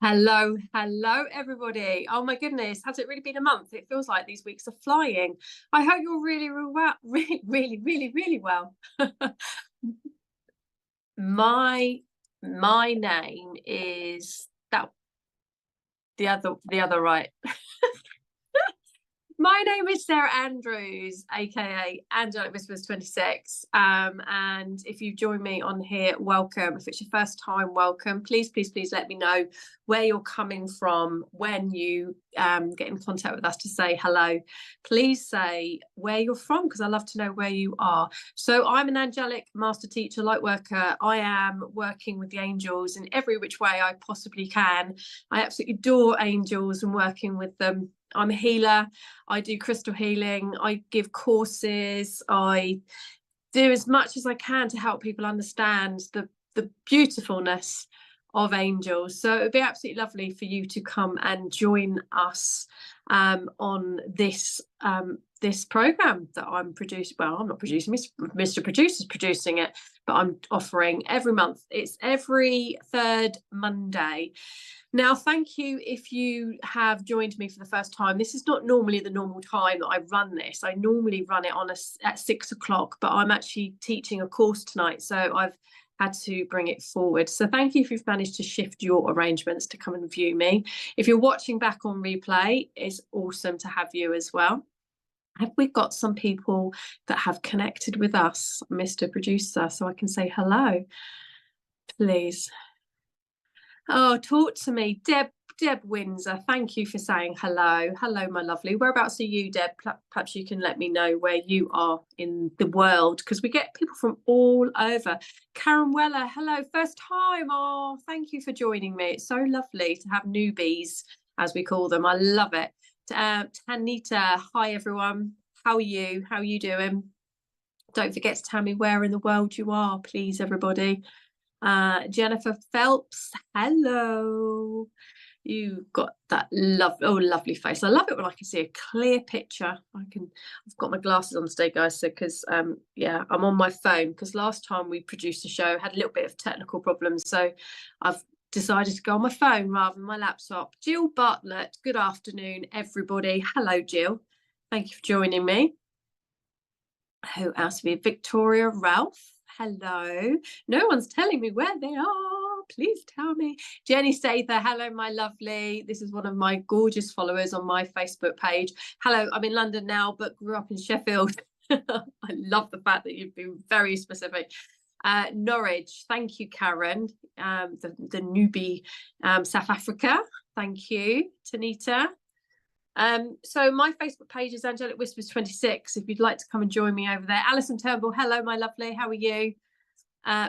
Hello, everybody. Oh my goodness, has it really been a month? It feels like these weeks are flying. I hope you're really, really well, really well. My name is that the other right. My name is Sarah Andrews, aka Angelic Whispers 26. And if you join me on here, welcome. If it's your first time, welcome. Please let me know where you're coming from when you get in contact with us to say hello. Please say where you're from, because I love to know where you are. So I'm an angelic master teacher, light worker. I am working with the angels in every which way I possibly can. I absolutely adore angels and working with them. I'm a healer. I do crystal healing. I give courses. I do as much as I can to help people understand the beautifulness of angels. So it would be absolutely lovely for you to come and join us on this this program that I'm producing. Well, I'm not producing, Mr. Producer's producing it, but I'm offering every month. It's every third Monday. Now, thank you if you have joined me for the first time. This is not normally the normal time that I run this. I normally run it at 6 o'clock, but I'm actually teaching a course tonight, so I've had to bring it forward. So thank you if you've managed to shift your arrangements to come and view me. If you're watching back on replay, it's awesome to have you as well. Have we got some people that have connected with us, Mr. Producer, so I can say hello, please? Oh, talk to me. Deb Windsor, thank you for saying hello. Hello, my lovely. Whereabouts are you, Deb? Perhaps you can let me know where you are in the world, because we get people from all over. Karen Weller, hello, first time. Oh, thank you for joining me. It's so lovely to have newbies, as we call them. I love it. Tanita, hi, everyone. How are you? How are you doing? Don't forget to tell me where in the world you are, please, everybody. Jennifer Phelps, hello. You've got that lovely face. I love it when I can see a clear picture. I've got my glasses on today, guys, so because yeah, I'm on my phone, because last time we produced a show had a little bit of technical problems, so I've decided to go on my phone rather than my laptop. Jill Bartlett, good afternoon, everybody. Hello, Jill. Thank you for joining me. Who else? Victoria Ralph. Hello. No one's telling me where they are. Please tell me. Jenny Stather. Hello, my lovely. This is one of my gorgeous followers on my Facebook page. Hello. I'm in London now, but grew up in Sheffield. I love the fact that you've been very specific. Norwich. Thank you, Karen. The newbie, South Africa. Thank you, Tanita. So my Facebook page is Angelic Whispers 26. If you'd like to come and join me over there. Alison Turnbull, hello, my lovely. How are you?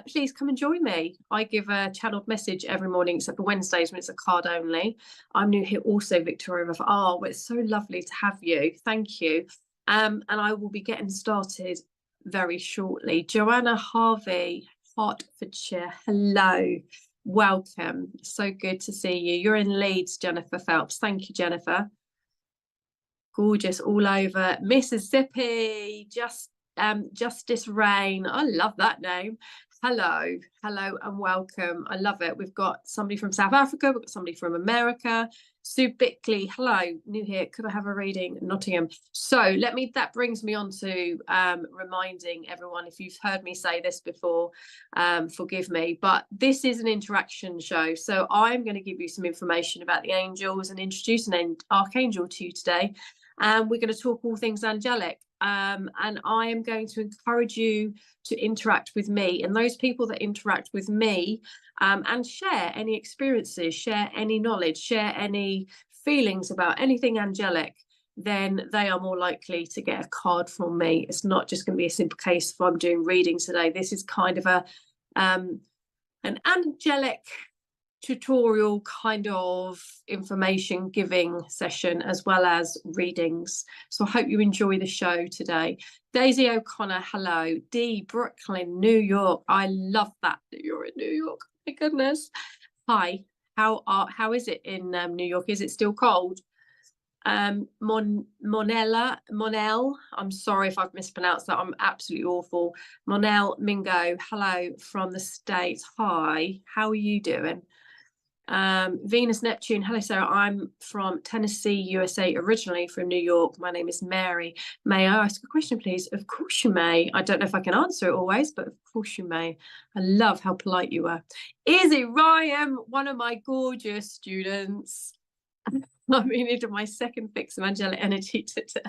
Please come and join me. I give a channeled message every morning, except for Wednesdays when it's a card only. I'm new here also, Victoria. Oh, it's so lovely to have you. Thank you. And I will be getting started very shortly. Joanna Harvey, Hertfordshire, hello. Welcome. So good to see you. You're in Leeds, Jennifer Phelps. Thank you, Jennifer. Gorgeous all over. Mississippi, Justice Rain. I love that name. Hello and welcome. I love it. We've got somebody from South Africa, we've got somebody from America. Sue Bickley, hello, new here. Could I have a reading? Nottingham. So that brings me on to reminding everyone, if you've heard me say this before, forgive me, but this is an interaction show. So I'm going to give you some information about the angels and introduce an archangel to you today. And we're going to talk all things angelic. And I am going to encourage you to interact with me, and those people that interact with me and share any experiences, share any knowledge, share any feelings about anything angelic, then they are more likely to get a card from me. It's not just going to be a simple case of I'm doing readings today. This is kind of an angelic tutorial kind of information giving session, as well as readings. So I hope you enjoy the show today. Daisy O'Connor, hello. Dee, Brooklyn, New York. I love that you're in New York. My goodness. Hi. How is it in New York? Is it still cold? Monel, I'm sorry if I've mispronounced that. I'm absolutely awful. Monel Mingo, hello from the States. Hi. How are you doing? Venus Neptune. Hello, Sarah. I'm from Tennessee, USA, originally from New York. My name is Mary. May I ask a question, please? Of course you may. I don't know if I can answer it always, but of course you may. I love how polite you are. Izzy Ryan, one of my gorgeous students. I'm into my second fix of angelic energy today.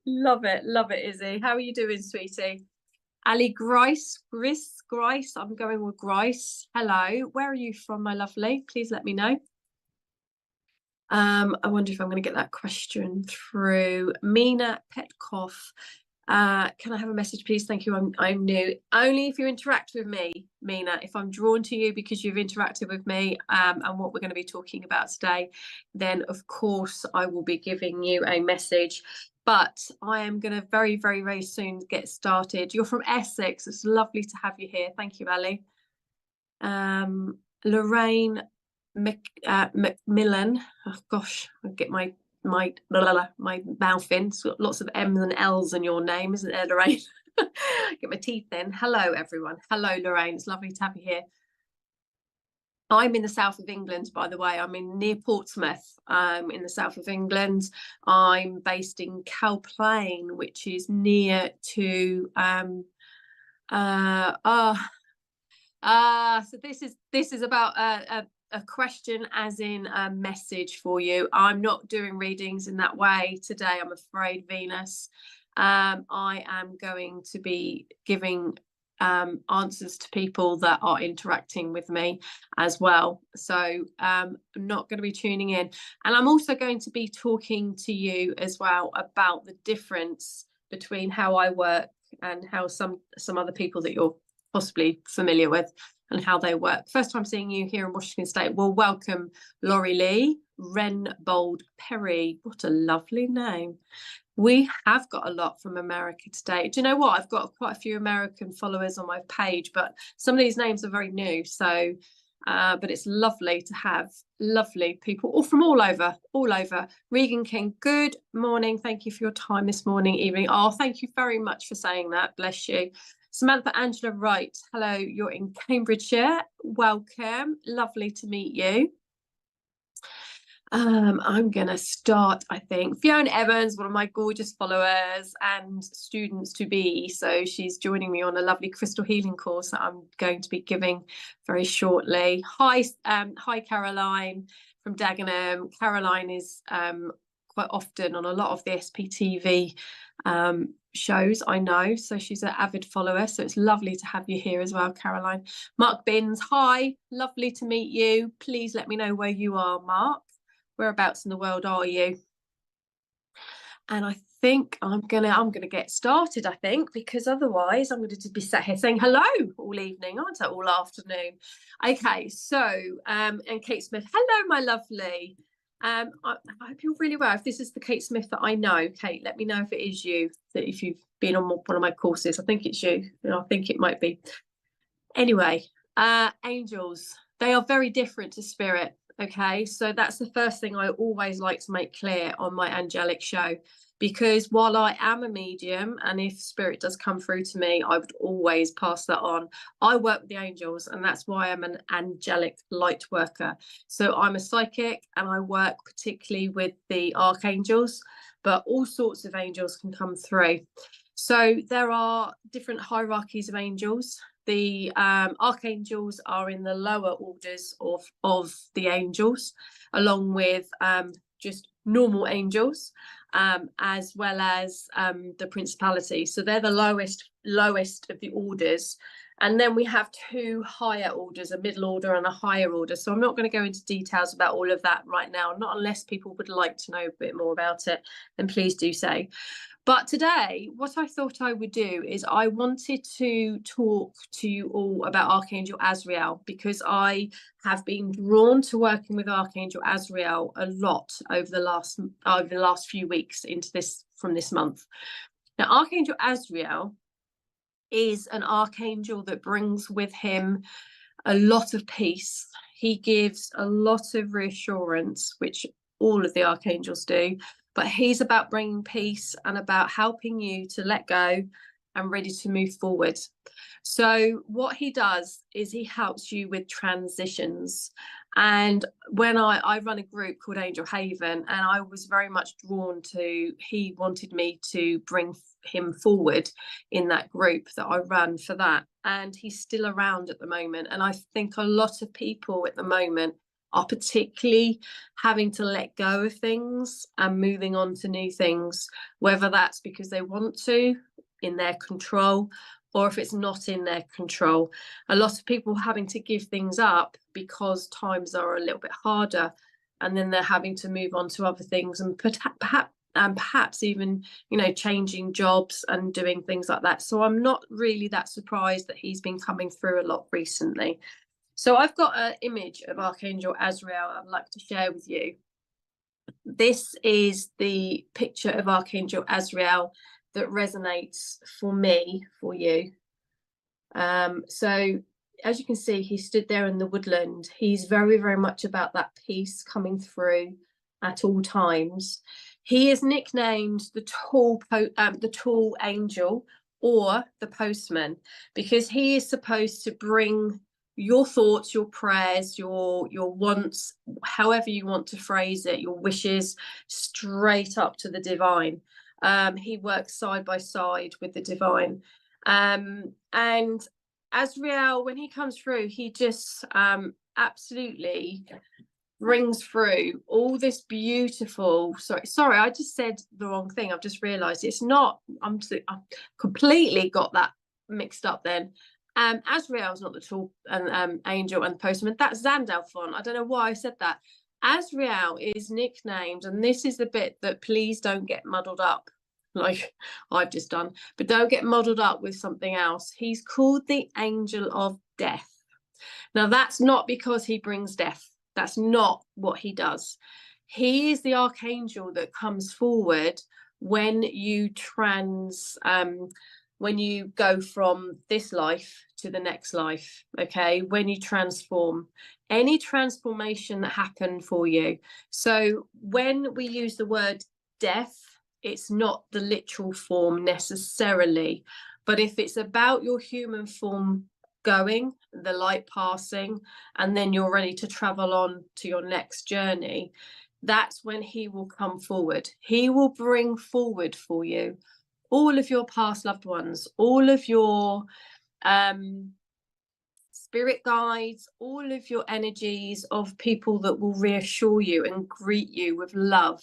Love it, Izzy. How are you doing, sweetie? Ali Grice, I'm going with Grice. Hello, where are you from, my lovely? Please let me know. I wonder if I'm going to get that question through. Mina Petkov, can I have a message, please? Thank you. I'm new. Only if you interact with me, Mina. If I'm drawn to you because you've interacted with me and what we're going to be talking about today, then of course I will be giving you a message. But I am going to very, very, very soon get started. You're from Essex. It's lovely to have you here. Thank you, Ali. Lorraine Macmillan. Oh gosh, I get my mouth in. It's got lots of M's and L's in your name, isn't there, Lorraine? Get my teeth in. Hello, everyone. Hello, Lorraine. It's lovely to have you here. I'm in the south of England, by the way. I'm near Portsmouth, in the south of England. I'm based in Cow Plain, which is near to so this is about a question as in a message for you. I'm not doing readings in that way today, I'm afraid, Venus. I am going to be giving answers to people that are interacting with me as well. So I'm not going to be tuning in. And I'm also going to be talking to you as well about the difference between how I work and how some other people that you're possibly familiar with and how they work. First time seeing you here in Washington State. Well, welcome, Laurie Lee, Renbold Perry. What a lovely name. We have got a lot from America today. Do you know what? I've got quite a few American followers on my page, but some of these names are very new. So, but it's lovely to have lovely people all from all over. Regan King, good morning. Thank you for your time this morning, evening. Oh, thank you very much for saying that. Bless you. Samantha Angela Wright, hello, you're in Cambridgeshire. Welcome. Lovely to meet you. I'm going to start, I think. Fiona Evans, one of my gorgeous followers and students to be. So she's joining me on a lovely crystal healing course that I'm going to be giving very shortly. Hi, Caroline from Dagenham. Caroline is quite often on a lot of the SPTV shows, I know. So she's an avid follower. So it's lovely to have you here as well, Caroline. Mark Binns, hi. Lovely to meet you. Please let me know where you are, Mark. Whereabouts in the world are you? And I think I'm gonna get started, I think, because otherwise I'm going to be sat here saying hello all evening, aren't I? All afternoon. Okay, so and Kate Smith, hello, my lovely. I hope you're really well. If this is the Kate Smith that I know, Kate, let me know if it is you, that if you've been on one of my courses. I think it's you. I think it might be. Anyway, angels, they are very different to spirit. Okay, so that's the first thing I always like to make clear on my angelic show, because while I am a medium, and if spirit does come through to me, I would always pass that on. I work with the angels, and that's why I'm an angelic light worker. So I'm a psychic, and I work particularly with the archangels, but all sorts of angels can come through. So there are different hierarchies of angels. The archangels are in the lower orders of the angels, along with just normal angels, as well as the principality. So they're the lowest of the orders. And then we have two higher orders, a middle order and a higher order. So I'm not going to go into details about all of that right now, not unless people would like to know a bit more about it, then please do say. But today, what I thought I would do is I wanted to talk to you all about Archangel Azrael, because I have been drawn to working with Archangel Azrael a lot over the last few weeks from this month. Now, Archangel Azrael is an archangel that brings with him a lot of peace. He gives a lot of reassurance, which all of the archangels do. But he's about bringing peace and about helping you to let go and ready to move forward. So what he does is he helps you with transitions. And when I run a group called Angel Haven, and I was very much drawn to, he wanted me to bring him forward in that group that I ran for that. And he's still around at the moment. And I think a lot of people at the moment are particularly having to let go of things and moving on to new things, whether that's because they want to, in their control, or if it's not in their control. A lot of people having to give things up because times are a little bit harder, and then they're having to move on to other things, and perhaps even, you know, changing jobs and doing things like that. So I'm not really that surprised that he's been coming through a lot recently. So I've got an image of Archangel Azrael I'd like to share with you. This is the picture of Archangel Azrael that resonates for me, for you. So as you can see, he stood there in the woodland. He's very, very much about that peace coming through at all times. He is nicknamed the tall angel, or the postman, because he is supposed to bring your thoughts, your prayers, your wants, however you want to phrase it, your wishes, straight up to the divine. He works side by side with the divine. And Azrael, when he comes through, he just absolutely brings through all this beautiful, sorry, I just said the wrong thing. I've just realized it's not, I've completely got that mixed up then. Azrael's not the tall angel and postman. That's Zandalphon. I don't know why I said that. Azrael is nicknamed, and this is the bit that please don't get muddled up like I've just done, but don't get muddled up with something else. He's called the angel of death. Now, that's not because he brings death. That's not what he does. He is the archangel that comes forward when you when you go from this life to the next life, okay? When you transform, any transformation that happened for you. So when we use the word death, it's not the literal form necessarily, but if it's about your human form going, the light passing, and then you're ready to travel on to your next journey, that's when he will come forward. He will bring forward for you all of your past loved ones, all of your spirit guides, all of your energies of people that will reassure you and greet you with love.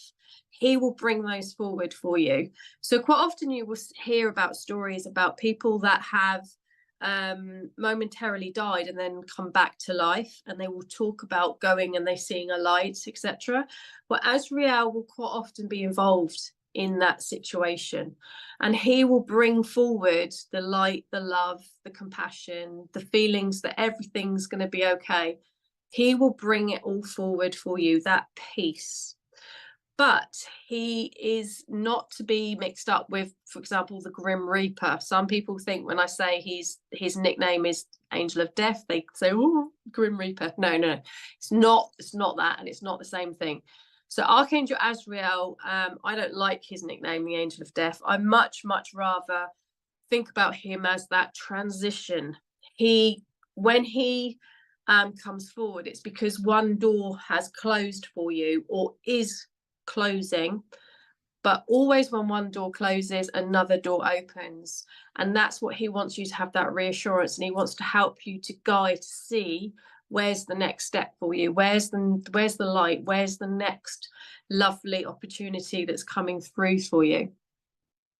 He will bring those forward for you. So quite often you will hear about stories about people that have momentarily died and then come back to life, and they will talk about going and they're seeing a light, etc. Well, Azrael will quite often be involved in that situation, and he will bring forward the light, the love, the compassion, the feelings that everything's going to be okay. He will bring it all forward for you, that peace. But he is not to be mixed up with, for example, the Grim Reaper. Some people think when I say his nickname is Angel of Death, they say, oh, Grim Reaper. No, it's not that, and it's not the same thing. So Archangel Azrael, I don't like his nickname, the Angel of Death. I much rather think about him as that transition. When he comes forward, it's because one door has closed for you or is closing, but always when one door closes, another door opens, and that's what he wants you to have, that reassurance, and he wants to help you to guide, to see where's the next step for you, where's the light, where's the next lovely opportunity that's coming through for you.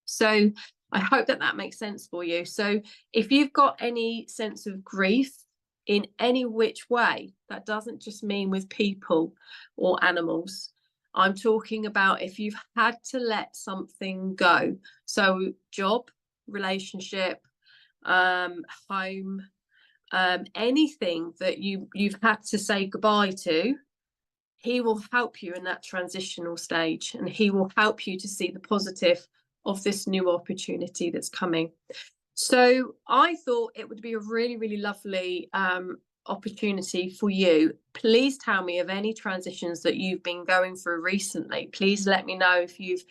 So I hope that makes sense for you. So if you've got any sense of grief in any which way, that doesn't just mean with people or animals. I'm talking about if you've had to let something go. So job, relationship, home, anything that you've had to say goodbye to, he will help you in that transitional stage, and he will help you to see the positive of this new opportunity that's coming. So I thought it would be a really lovely opportunity for you. Please tell me of any transitions that you've been going through recently. Please let me know if you've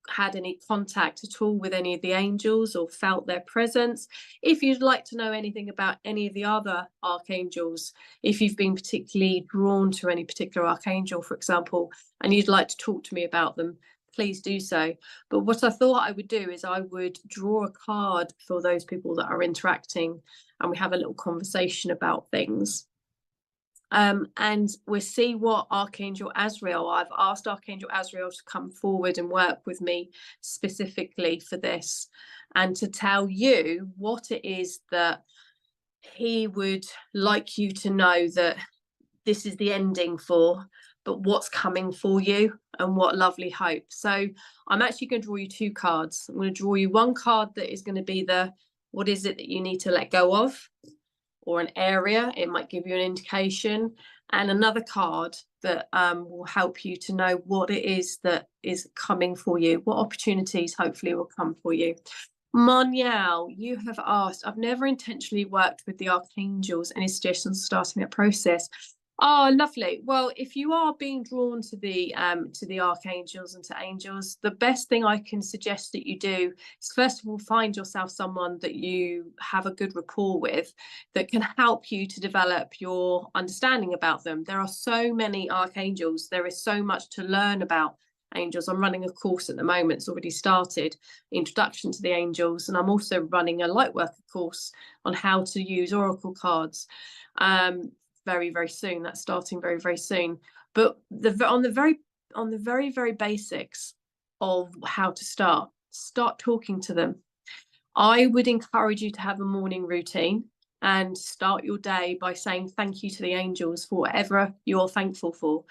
had any contact at all with any of the angels or felt their presence. If you'd like to know anything about any of the other archangels, if you've been particularly drawn to any particular archangel, for example, and you'd like to talk to me about them, please do so. But what I thought I would do is I would draw a card for those people that are interacting, and we have a little conversation about things. And we'll see what Archangel Azrael, I've asked Archangel Azrael to come forward and work with me specifically for this, and to tell you what it is that he would like you to know that this is the ending for, but what's coming for you, and what lovely hope. So I'm actually going to draw you 2 cards. I'm going to draw you one card that is going to be the, what is it that you need to let go of, or an area, it might give you an indication, and another card that will help you to know what it is that is coming for you, what opportunities hopefully will come for you. Moniel, you have asked, I've never intentionally worked with the archangels. Any suggestions starting that process? Oh, lovely. Well, if you are being drawn to the archangels and to angels, the best thing I can suggest that you do is, first of all, find yourself someone that you have a good rapport with, that can help you to develop your understanding about them. There are so many archangels. There is so much to learn about angels. I'm running a course at the moment. It's already started, Introduction to the Angels, and I'm also running a Lightworker course on how to use oracle cards. Very, very soon. That's starting very, very soon. But on the very basics of how to start talking to them. I would encourage you to have a morning routine and start your day by saying thank you to the angels for whatever you're thankful for.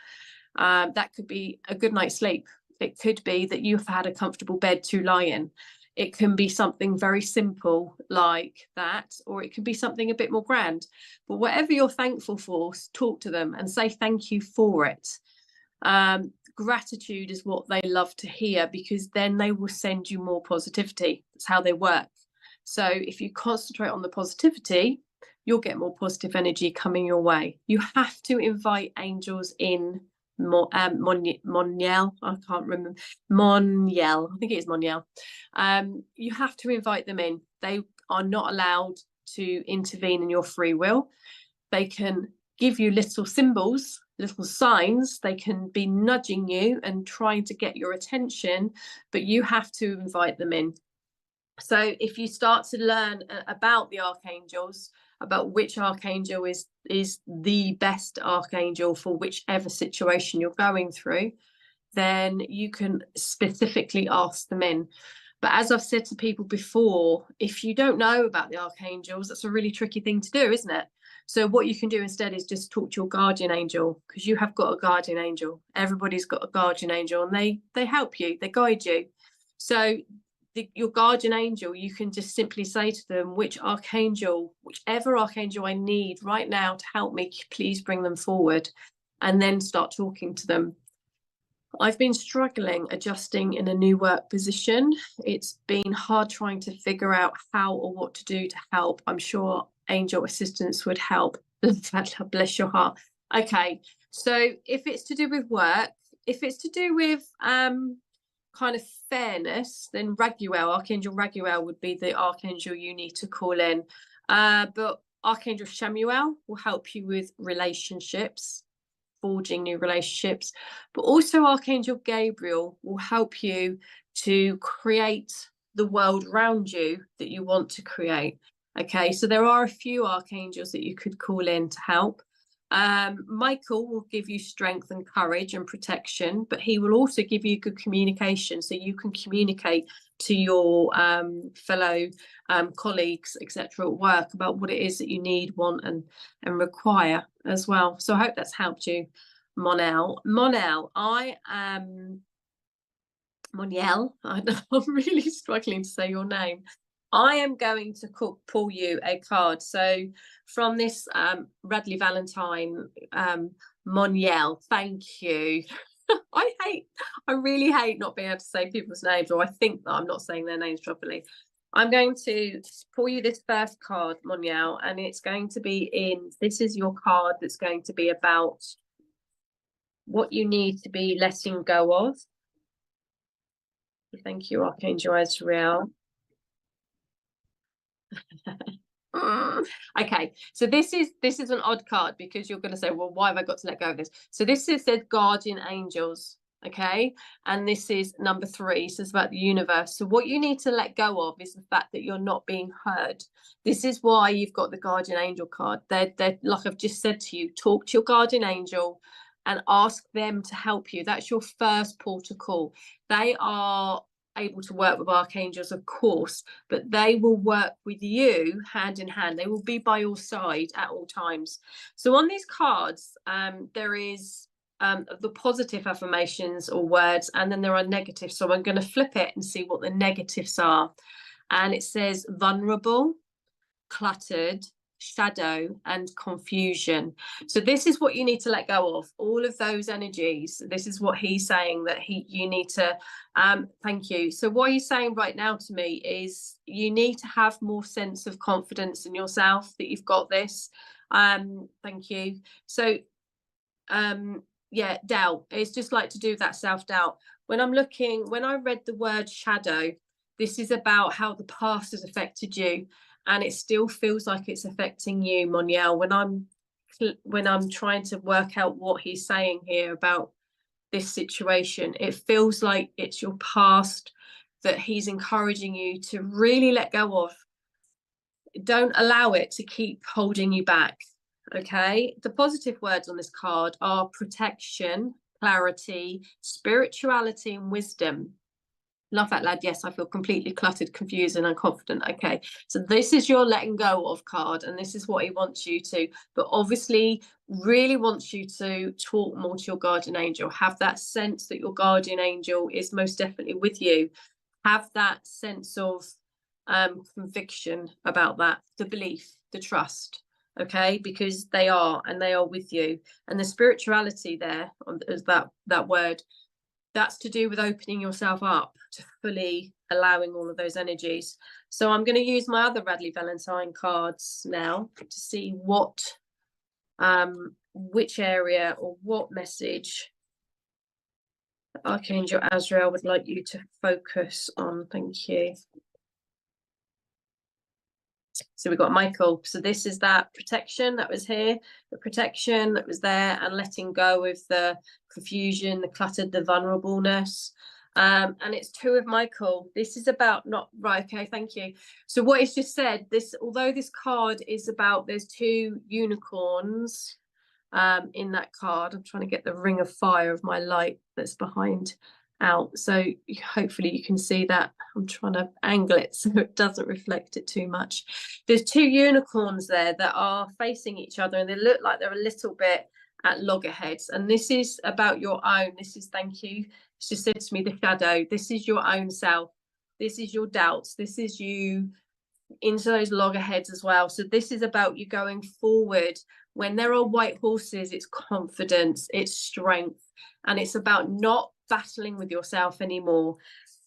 That could be a good night's sleep. It could be that you've had a comfortable bed to lie in. It can be something very simple like that, or it could be something a bit more grand. But whatever you're thankful for, talk to them and say thank you for it. Gratitude is what they love to hear, because then they will send you more positivity. That's how they work. So if you concentrate on the positivity, you'll get more positive energy coming your way. You have to invite angels in. Moniel, I can't remember. Moniel, I think it is Moniel. You have to invite them in. They are not allowed to intervene in your free will. They can give you little symbols, little signs. They can be nudging you and trying to get your attention, but you have to invite them in. So if you start to learn about the archangels, about which archangel is the best archangel for whichever situation you're going through, then you can specifically ask them in. But as I've said to people before, if you don't know about the archangels, that's a really tricky thing to do, isn't it? So what you can do instead is just talk to your guardian angel, because you have got a guardian angel. Everybody's got a guardian angel, and they help you, they guide you. So your guardian angel, you can just simply say to them, whichever archangel I need right now to help me, please bring them forward, and then start talking to them. I've been struggling adjusting in a new work position. It's been hard trying to figure out how or what to do to help. I'm sure angel assistance would help. Bless your heart. Okay, so if it's to do with work, if it's to do with kind of fairness, then Raguel, Archangel Raguel would be the archangel you need to call in. But Archangel Shamuel will help you with relationships, forging new relationships. But also Archangel Gabriel will help you to create the world around you that you want to create. Okay, so there are a few archangels that you could call in to help. Michael will give you strength and courage and protection, but he will also give you good communication, so you can communicate to your fellow colleagues, etc., at work about what it is that you need, want, and require as well. So I hope that's helped you, Moniel. Moniel, Moniel, I'm really struggling to say your name. I am going to pull you a card. So from this Radley Valentine, Moniel, thank you. I really hate not being able to say people's names, or I think that I'm not saying their names properly. I'm going to pull you this first card, Moniel, and it's going to be this is your card that's going to be about what you need to be letting go of. Thank you, Archangel Azrael. Okay, so this is an odd card, because you're going to say, well, why have I got to let go of this? So this is said guardian angels, okay, and this is number 3, so it's about the universe. So what you need to let go of is the fact that you're not being heard. This is why you've got the guardian angel card. They're like I've just said to you, talk to your guardian angel and ask them to help you. That's your first port of call. They are able to work with archangels, of course, but they will work with you hand in hand. They will be by your side at all times. So on these cards, there is the positive affirmations or words, and then there are negatives. So I'm going to flip it and see what the negatives are. And it says vulnerable, cluttered, shadow, and confusion. So this is what you need to let go of, all of those energies. This is what he's saying, that you need to thank you. So what he's saying right now to me is you need to have more sense of confidence in yourself, that you've got this. Thank you. So yeah, doubt. It's just like to do with that self-doubt. When I read the word shadow, this is about how the past has affected you, and it still feels like it's affecting you, Monielle. When I'm trying to work out what he's saying here about this situation, it feels like it's your past that he's encouraging you to really let go of. Don't allow it to keep holding you back. Okay, the positive words on this card are protection, clarity, spirituality, and wisdom. Love that, lad. Yes, I feel completely cluttered, confused, and unconfident. Okay, so this is your letting go of card, and this is what he wants you to, but obviously really wants you to talk more to your guardian angel. Have that sense that your guardian angel is most definitely with you. Have that sense of conviction about that, the belief, the trust. Okay, because they are, and they are with you. And the spirituality there is that word. That's to do with opening yourself up to fully allowing all of those energies. So I'm going to use my other Radley Valentine cards now to see which area or what message Archangel Azrael would like you to focus on. Thank you. So we've got Michael. So this is that protection that was here, the protection that was there, and letting go of the confusion, the cluttered, the vulnerableness. And it's 2 of Michael. This is about not right. Okay, thank you. So what he's just said, although this card is about, there's 2 unicorns in that card. I'm trying to get the ring of fire of my light that's behind out, so hopefully you can see that. I'm trying to angle it so it doesn't reflect it too much. There's 2 unicorns there that are facing each other, and they look like they're a little bit at loggerheads, and this is about your own. This is, thank you, it's just said to me, the shadow. This is your own self, this is your doubts, this is you into those loggerheads as well. So this is about you going forward. When there are white horses, it's confidence, it's strength, and it's about not battling with yourself anymore.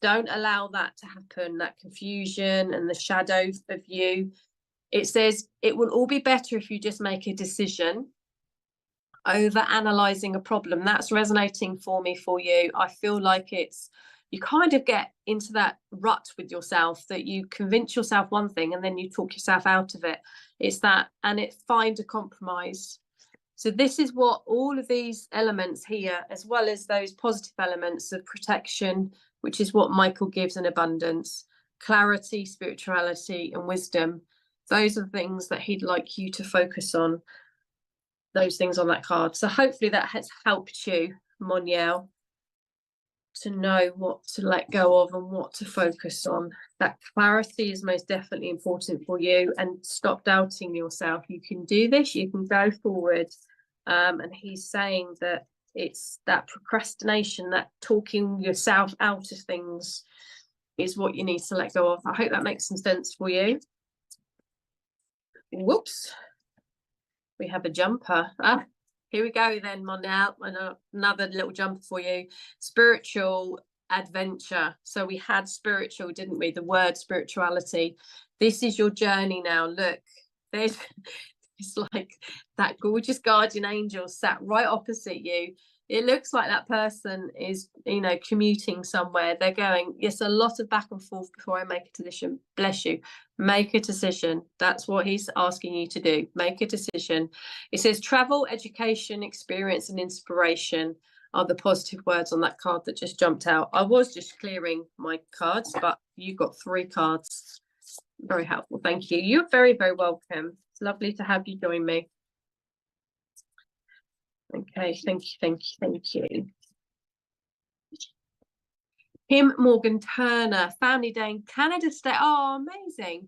Don't allow that to happen, that confusion and the shadow of you. It says it will all be better if you just make a decision over analyzing a problem. That's resonating for me, for you. I feel like you kind of get into that rut with yourself, that you convince yourself one thing and then you talk yourself out of it. It's that, and find a compromise. So this is what all of these elements here, as well as those positive elements of protection, which is what Michael gives in abundance, clarity, spirituality, and wisdom. Those are the things that he'd like you to focus on, those things on that card. So hopefully that has helped you, Monielle, to know what to let go of and what to focus on. That clarity is most definitely important for you, and stop doubting yourself. You can do this, you can go forward. And he's saying that it's that procrastination, that talking yourself out of things, is what you need to let go of. I hope that makes some sense for you. Whoops, we have a jumper. Here we go then, Monielle, another little jumper for you. Spiritual adventure. So we had spiritual, didn't we? The word spirituality. This is your journey now. Look, it's like that gorgeous guardian angel sat right opposite you. it looks like that person is, you know, commuting somewhere. They're going, yes, a lot of back and forth before I make a decision. Bless you. Make a decision. That's what he's asking you to do. Make a decision. It says travel, education, experience, and inspiration are the positive words on that card that just jumped out. I was just clearing my cards, but you got 3 cards. Very helpful. Thank you. You're very, very welcome. It's lovely to have you join me. Okay, thank you, thank you, thank you. Kim Morgan Turner, family day in Canada today. Oh, amazing.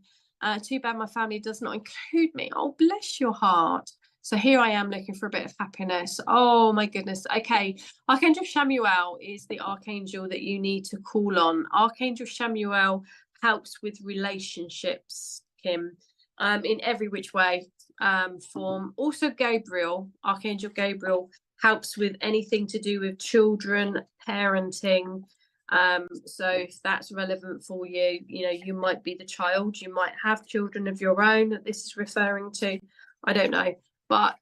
Too bad my family does not include me. Oh, bless your heart. So here I am looking for a bit of happiness. Oh my goodness. Okay, Archangel Chamuel is the archangel that you need to call on. Archangel Chamuel helps with relationships, Kim, in every which way. Form. Also Gabriel, Archangel Gabriel, helps with anything to do with children, parenting. So if that's relevant for you, you know, you might be the child, you might have children of your own that this is referring to. I don't know, but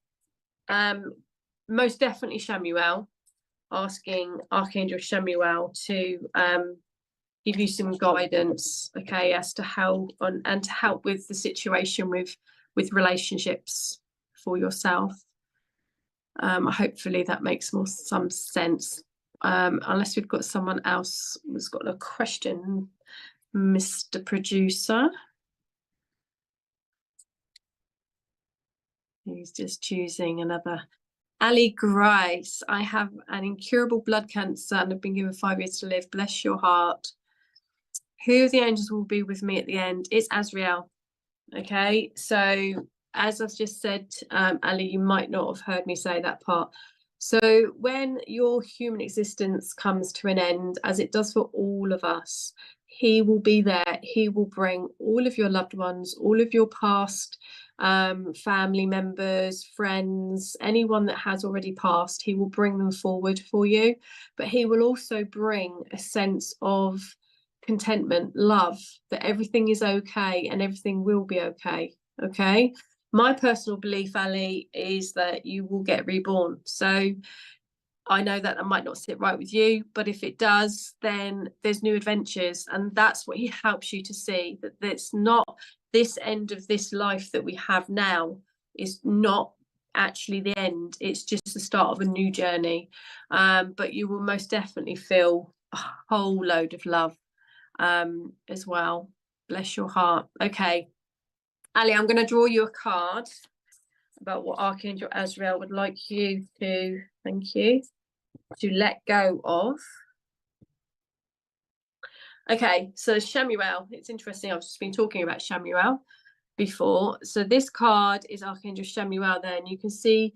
most definitely Chamuel, asking Archangel Chamuel to give you some guidance, okay, as to how and to help with the situation with relationships for yourself. Hopefully that makes some sense. Unless we've got someone else who's got a question, Mr. Producer. He's just choosing another. Ali Grace, I have an incurable blood cancer and have been given 5 years to live. Bless your heart. Who of the angels will be with me at the end? It's Azrael. Okay, so as I've just said, Ali, you might not have heard me say that part. So when your human existence comes to an end, as it does for all of us, he will be there. He will bring all of your loved ones, all of your past family members, friends, anyone that has already passed, he will bring them forward for you. But he will also bring a sense of contentment, love, that everything is okay and everything will be okay. Okay, my personal belief, Ali, is that you will get reborn. So I know that might not sit right with you, but if it does, then there's new adventures, and that's what he helps you to see, that it's not this end of this life that we have now is not actually the end. It's just the start of a new journey. But you will most definitely feel a whole load of love as well. Bless your heart. Okay, Ali, I'm going to draw you a card about what Archangel Azrael would like you to, thank you, to let go of. Okay, so Chamuel, it's interesting, I've just been talking about Chamuel before. So this card is Archangel Chamuel there, and you can see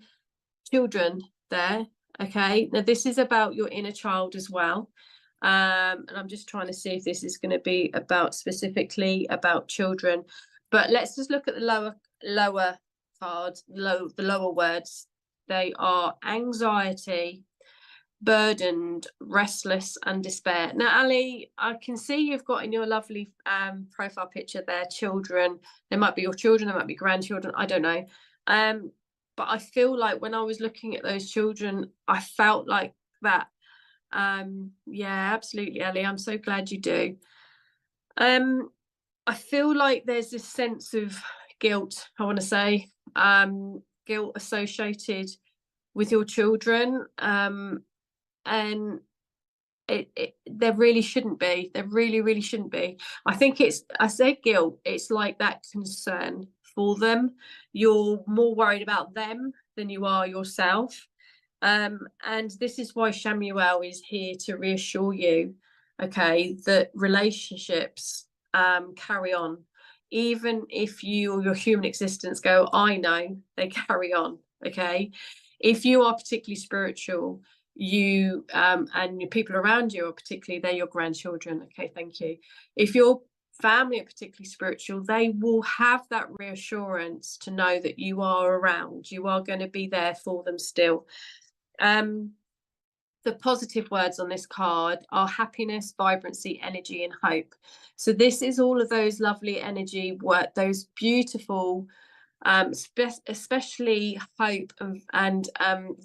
children there. Okay, now this is about your inner child as well. And I'm just trying to see if this is going to be about specifically about children. But let's just look at the lower cards, the lower words. They are anxiety, burdened, restless, and despair. Now, Ali, I can see you've got in your lovely profile picture there children. They might be your children, they might be grandchildren, I don't know. But I feel like when I was looking at those children, I felt like that. Yeah, absolutely, Ali. I'm so glad you do. I feel like there's this sense of guilt, I want to say, guilt associated with your children. And there really shouldn't be. There really shouldn't be. I think I say guilt, it's like that concern for them. You're more worried about them than you are yourself. And this is why Chamuel is here to reassure you, okay, that relationships carry on. Even if you or your human existence go, I know, they carry on, okay? If you are particularly spiritual, you and your people around you are particularly, they're your grandchildren, okay, thank you. If your family are particularly spiritual, they will have that reassurance to know that you are around, you are going to be there for them still. The positive words on this card are happiness, vibrancy, energy, and hope. So this is all of those lovely energy, those beautiful especially hope and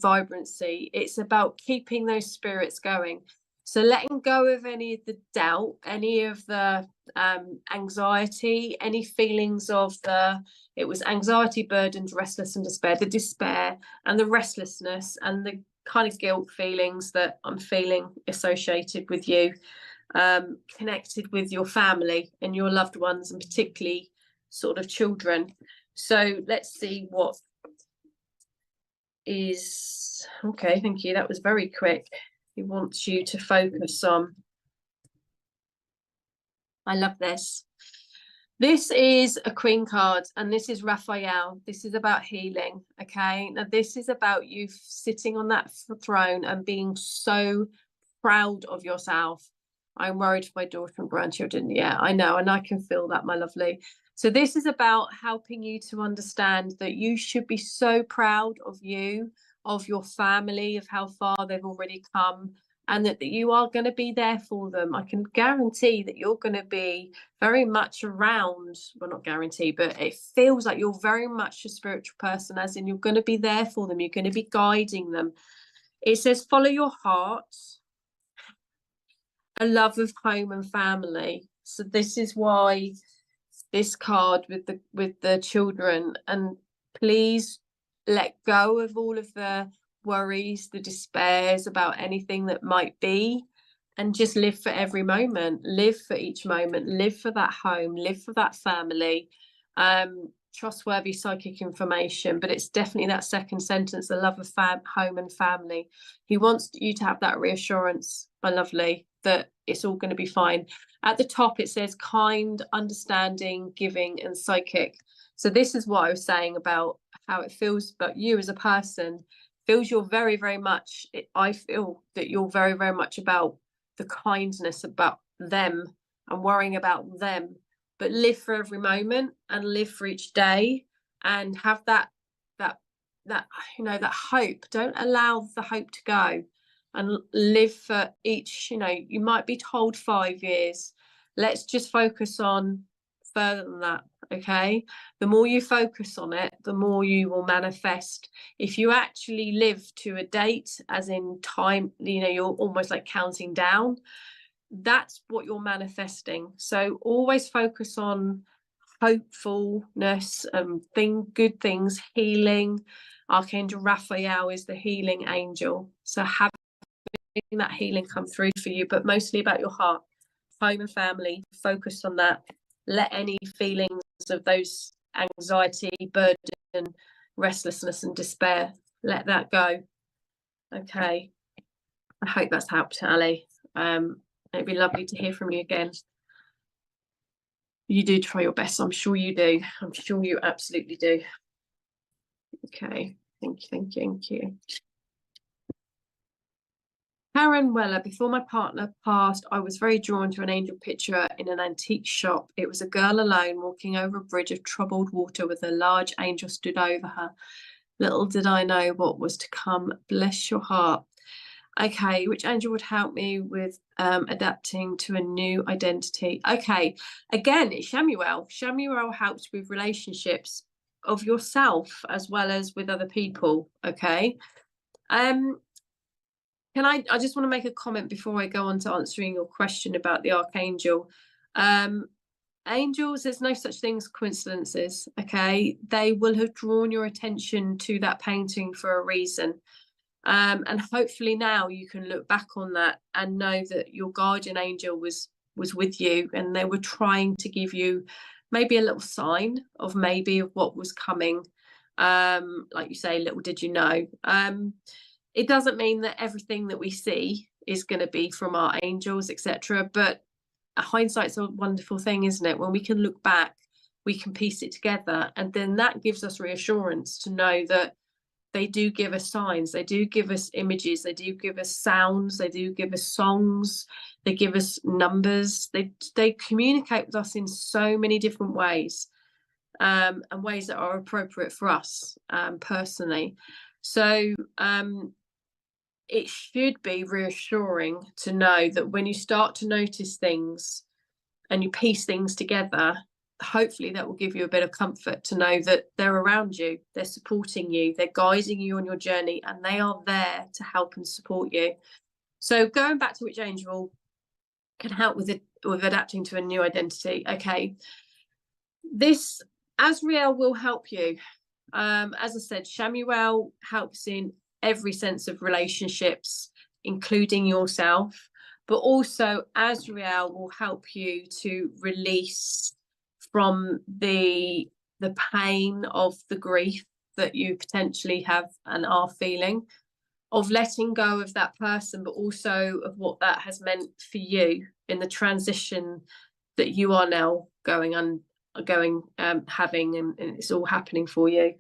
vibrancy. It's about keeping those spirits going. So letting go of any of the doubt, any of the anxiety, any feelings of it was anxiety, burdens, restless and despair, the despair and the restlessness and the kind of guilt feelings that I'm feeling associated with you, connected with your family and your loved ones, and particularly sort of children. So let's see what is okay. Thank you. That was very quick. He wants you to focus on. I love this. This is a Queen card, and this is Raphael. This is about healing. Okay. Now, this is about you sitting on that throne and being so proud of yourself. I'm worried for my daughter and grandchildren. Yeah, I know. And I can feel that, my lovely. So this is about helping you to understand that you should be so proud of you, of your family, of how far they've already come, and that you are going to be there for them. I can guarantee that you're going to be very much around, well, not guarantee, but it feels like you're very much a spiritual person, as in you're going to be there for them. You're going to be guiding them. It says, follow your heart, a love of home and family. So this is why this card with the children, and please let go of all of the worries, the despairs about anything that might be, and just live for every moment, live for each moment, live for that home, live for that family. Trustworthy psychic information, but it's definitely that second sentence, the love of home and family. He wants you to have that reassurance, my lovely, that it's all going to be fine. At the top it says kind, understanding, giving and psychic. So this is what I was saying about how it feels about you as a person. Feels you're very, very much, I feel that you're very, very much about the kindness about them and worrying about them, but live for every moment and live for each day and have that you know, that hope. Don't allow the hope to go, and live for each, you know, you might be told 5 years. Let's just focus on further than that. Okay, the more you focus on it, the more you will manifest. If you actually live to a date, as in time, you know, you're almost like counting down, that's what you're manifesting. So always focus on hopefulness, good things, healing. Archangel Raphael is the healing angel, so having that healing come through for you, but mostly about your heart, home and family. Focus on that. Let any feelings of those anxiety, burden, restlessness and despair, let that go. Okay, I hope that's helped, Ali. It'd be lovely to hear from you again. You do try your best. I'm sure you do. I'm sure you absolutely do. Okay, thank you, thank you, thank you. Karen Weller, before my partner passed, I was very drawn to an angel picture in an antique shop. It was a girl alone walking over a bridge of troubled water with a large angel stood over her. Little did I know what was to come. Bless your heart. Okay, which angel would help me with adapting to a new identity? Okay, again, it's Shamuel. Shamuel helps with relationships of yourself as well as with other people. Okay. I just want to make a comment before I go on to answering your question about the archangel. Angels, there's no such thing as coincidences. Okay, they will have drawn your attention to that painting for a reason. And hopefully now you can look back on that and know that your guardian angel was with you, and they were trying to give you maybe a little sign of maybe of what was coming. Like you say, little did you know. It doesn't mean that everything that we see is going to be from our angels, etc. But hindsight's a wonderful thing, isn't it? When we can look back, we can piece it together, and then that gives us reassurance to know that they do give us signs, they do give us images, they do give us sounds, they do give us songs, they give us numbers, they communicate with us in so many different ways, and ways that are appropriate for us personally. So it should be reassuring to know that when you start to notice things and you piece things together, hopefully that will give you a bit of comfort to know that they're around you, they're supporting you, they're guiding you on your journey, and they are there to help and support you. So going back to which angel can help with adapting to a new identity. Okay, this Azrael will help you. As I said, Shamuel helps in every sense of relationships, including yourself, but also Azrael will help you to release from the pain of the grief that you potentially have and are feeling, of letting go of that person, but also of what that has meant for you in the transition that you are now having, and it's all happening for you.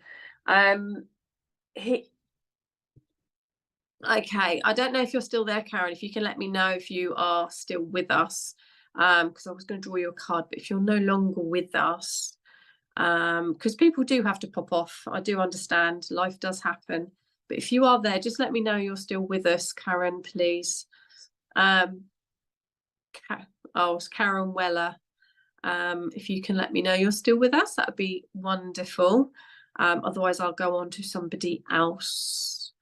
Okay, I don't know if you're still there, Karen. If you can let me know if you are still with us, because I was going to draw you a card, but if you're no longer with us, because people do have to pop off. I do understand, life does happen. But if you are there, just let me know you're still with us, Karen, please. It's Karen Weller. If you can let me know you're still with us, that would be wonderful. Otherwise, I'll go on to somebody else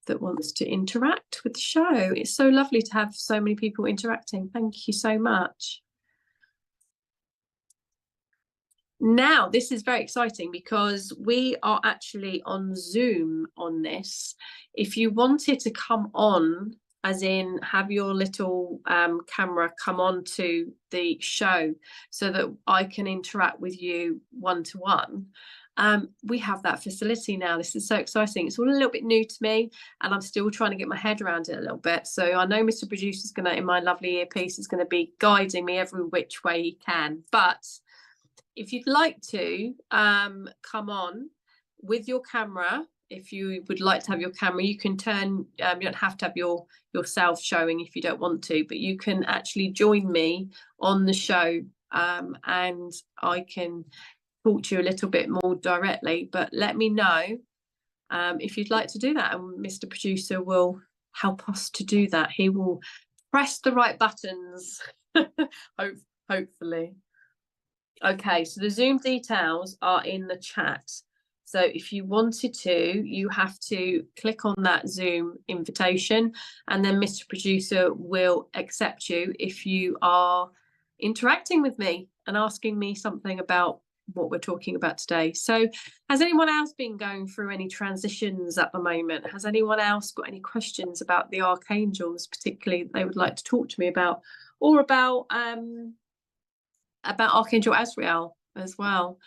that wants to interact with the show. It's so lovely to have so many people interacting. Thank you so much. Now, this is very exciting because we are actually on Zoom on this. If you wanted to come on, as in have your little camera come on to the show so that I can interact with you one-to-one, we have that facility now. This is so exciting. It's all a little bit new to me, and I'm still trying to get my head around it a little bit. So I know Mr. Producer's going to, in my lovely earpiece, is going to be guiding me every which way he can. But if you'd like to come on with your camera, if you would like to have your camera, you can turn, you don't have to have yourself showing if you don't want to, but you can actually join me on the show, and I can talk to you a little bit more directly. But let me know if you'd like to do that, and Mr. Producer will help us to do that. He will press the right buttons, hopefully. Okay, so the Zoom details are in the chat. So if you wanted to, you have to click on that Zoom invitation, and then Mr. Producer will accept you if you are interacting with me and asking me something about what we're talking about today. So has anyone else been going through any transitions at the moment? Has anyone else got any questions about the archangels, particularly they would like to talk to me about, or about Archangel Azrael as well?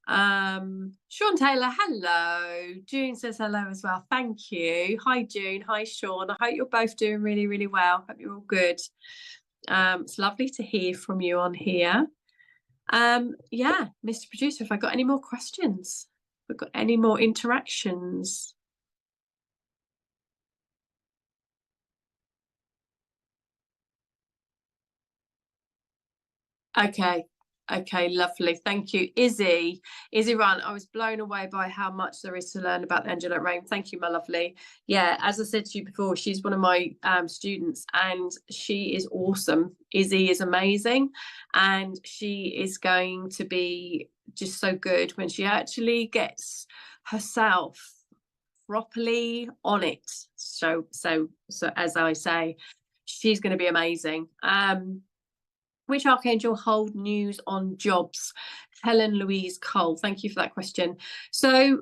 Sean Taylor, hello. June says hello as well. Thank you. Hi June. Hi Sean. I hope you're both doing really, really well. Hope you're all good. It's lovely to hear from you on here. Yeah, Mr. Producer, have I got any more questions? Have I got any more interactions? Okay, lovely. Thank you. Izzy Run, I was blown away by how much there is to learn about the angelic realm. Thank you, my lovely. Yeah, as I said to you before, she's one of my students, and she is awesome. Izzy is amazing, and she is going to be just so good when she actually gets herself properly on it. So as I say, she's going to be amazing. Which archangel hold news on jobs? Helen Louise Cole, thank you for that question. So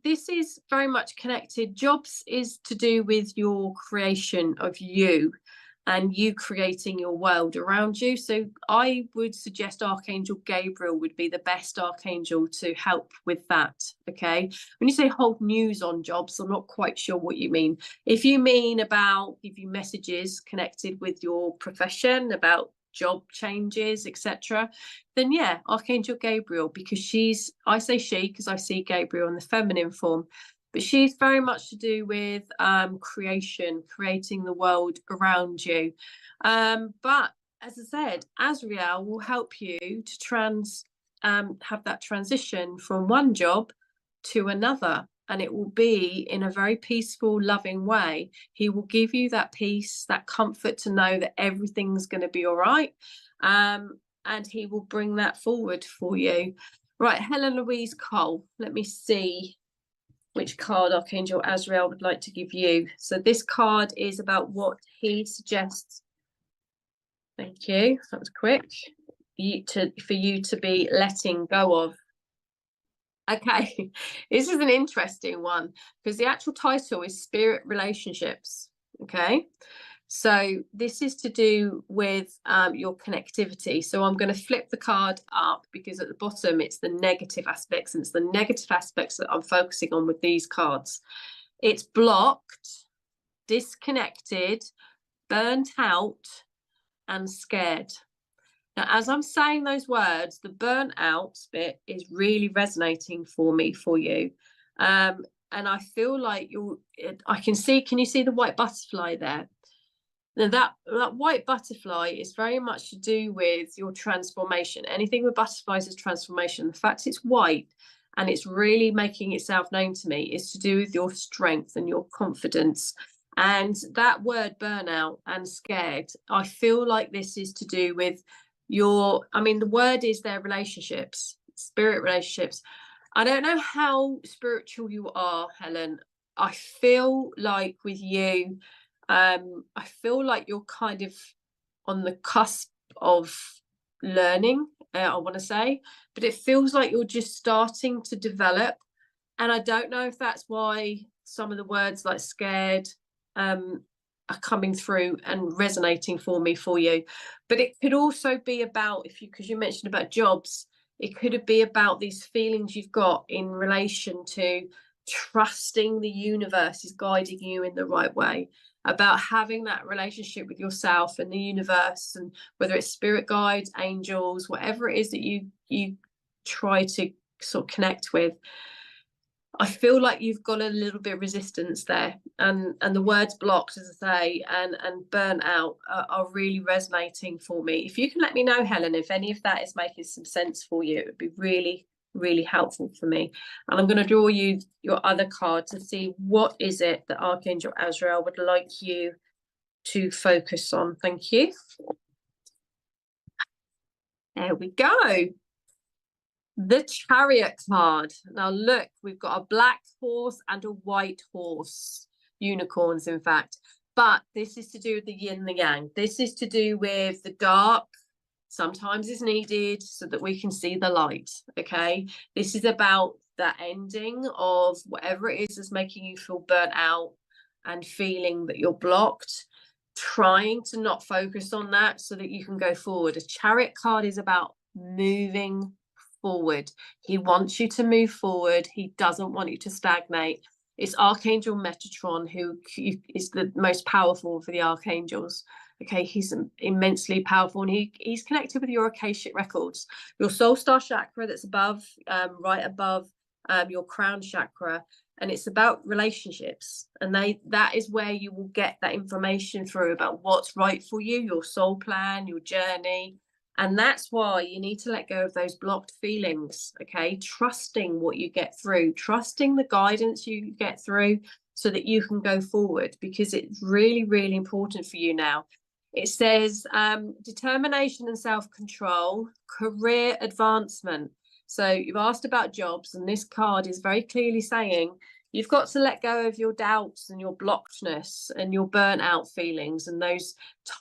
this is very much connected. Jobs is to do with your creation of you and you creating your world around you. So I would suggest Archangel Gabriel would be the best archangel to help with that. Okay, when you say hold news on jobs, I'm not quite sure what you mean. If you mean about give you messages connected with your profession, about job changes, etc., then yeah, Archangel Gabriel, because I say she because I see Gabriel in the feminine form, but she's very much to do with creating the world around you. But as I said, Azrael will help you to have that transition from one job to another, and it will be in a very peaceful, loving way. He will give you that peace, that comfort to know that everything's going to be all right. and he will bring that forward for you. Right, Helen Louise Cole, let me see which card Archangel Azrael would like to give you. So this card is about what he suggests. Thank you, that was quick. For you to be letting go of. Okay, this is an interesting one because the actual title is Spirit Relationships. Okay, so this is to do with your connectivity. So I'm going to flip the card up because at the bottom it's the negative aspects, and it's the negative aspects that I'm focusing on with these cards. It's blocked, disconnected, burnt out, and scared. Now, as I'm saying those words, the burnt out bit is really resonating for me, for you. And I feel like can you see the white butterfly there? Now that white butterfly is very much to do with your transformation. Anything with butterflies is transformation. The fact it's white and it's really making itself known to me is to do with your strength and your confidence. And that word burnout and scared, I feel like this is to do with the word is their relationships, spirit relationships. I don't know how spiritual you are, Helen. I feel like with you, I feel like you're kind of on the cusp of learning, I want to say, but it feels like you're just starting to develop. And I don't know if that's why some of the words like scared, are coming through and resonating for me, for you. But it could also be about, because you mentioned about jobs, it could be about these feelings you've got in relation to trusting the universe is guiding you in the right way, about having that relationship with yourself and the universe, and whether it's spirit guides, angels, whatever it is that you try to sort of connect with. I feel like you've got a little bit of resistance there, and the words blocked, as I say, and burnt out are really resonating for me. If you can let me know, Helen, if any of that is making some sense for you, it would be really, really helpful for me. And I'm going to draw you your other card to see what is it that Archangel Azrael would like you to focus on. Thank you. There we go. The Chariot card. Now look, we've got a black horse and a white horse, unicorns in fact, but this is to do with the yin and the yang. This is to do with the dark sometimes is needed so that we can see the light. Okay, this is about that ending of whatever it is that's making you feel burnt out and feeling that you're blocked, trying to not focus on that so that you can go forward. A Chariot card is about moving forward. He wants you to move forward. He doesn't want you to stagnate. It's Archangel Metatron who is the most powerful for the archangels. Okay, he's immensely powerful, and he's connected with your Akashic records, your soul star chakra that's above, right above your crown chakra, and it's about relationships, and that is where you will get that information through about what's right for you, your soul plan, your journey. And that's why you need to let go of those blocked feelings, okay? Trusting what you get through, trusting the guidance you get through so that you can go forward, because it's really, really important for you now. It says determination and self-control, career advancement. So you've asked about jobs, and this card is very clearly saying you've got to let go of your doubts and your blockedness and your burnt out feelings and those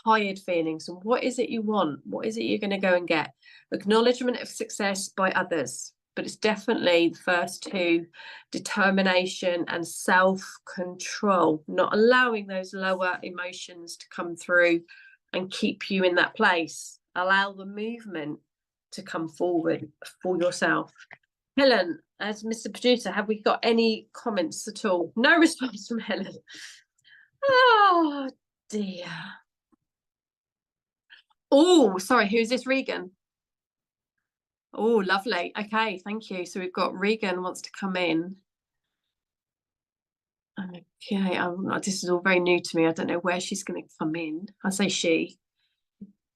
tired feelings. And what is it you want? What is it you're going to go and get? Acknowledgement of success by others. But it's definitely the first two, determination and self-control, not allowing those lower emotions to come through and keep you in that place. Allow the movement to come forward for yourself. Helen, as Mr. Producer, have we got any comments at all? No response from Helen. Oh, dear. Oh, sorry, who's this? Regan? Oh, lovely. Okay, thank you. So we've got Regan wants to come in. Okay, this is all very new to me. I don't know where she's going to come in. I say she.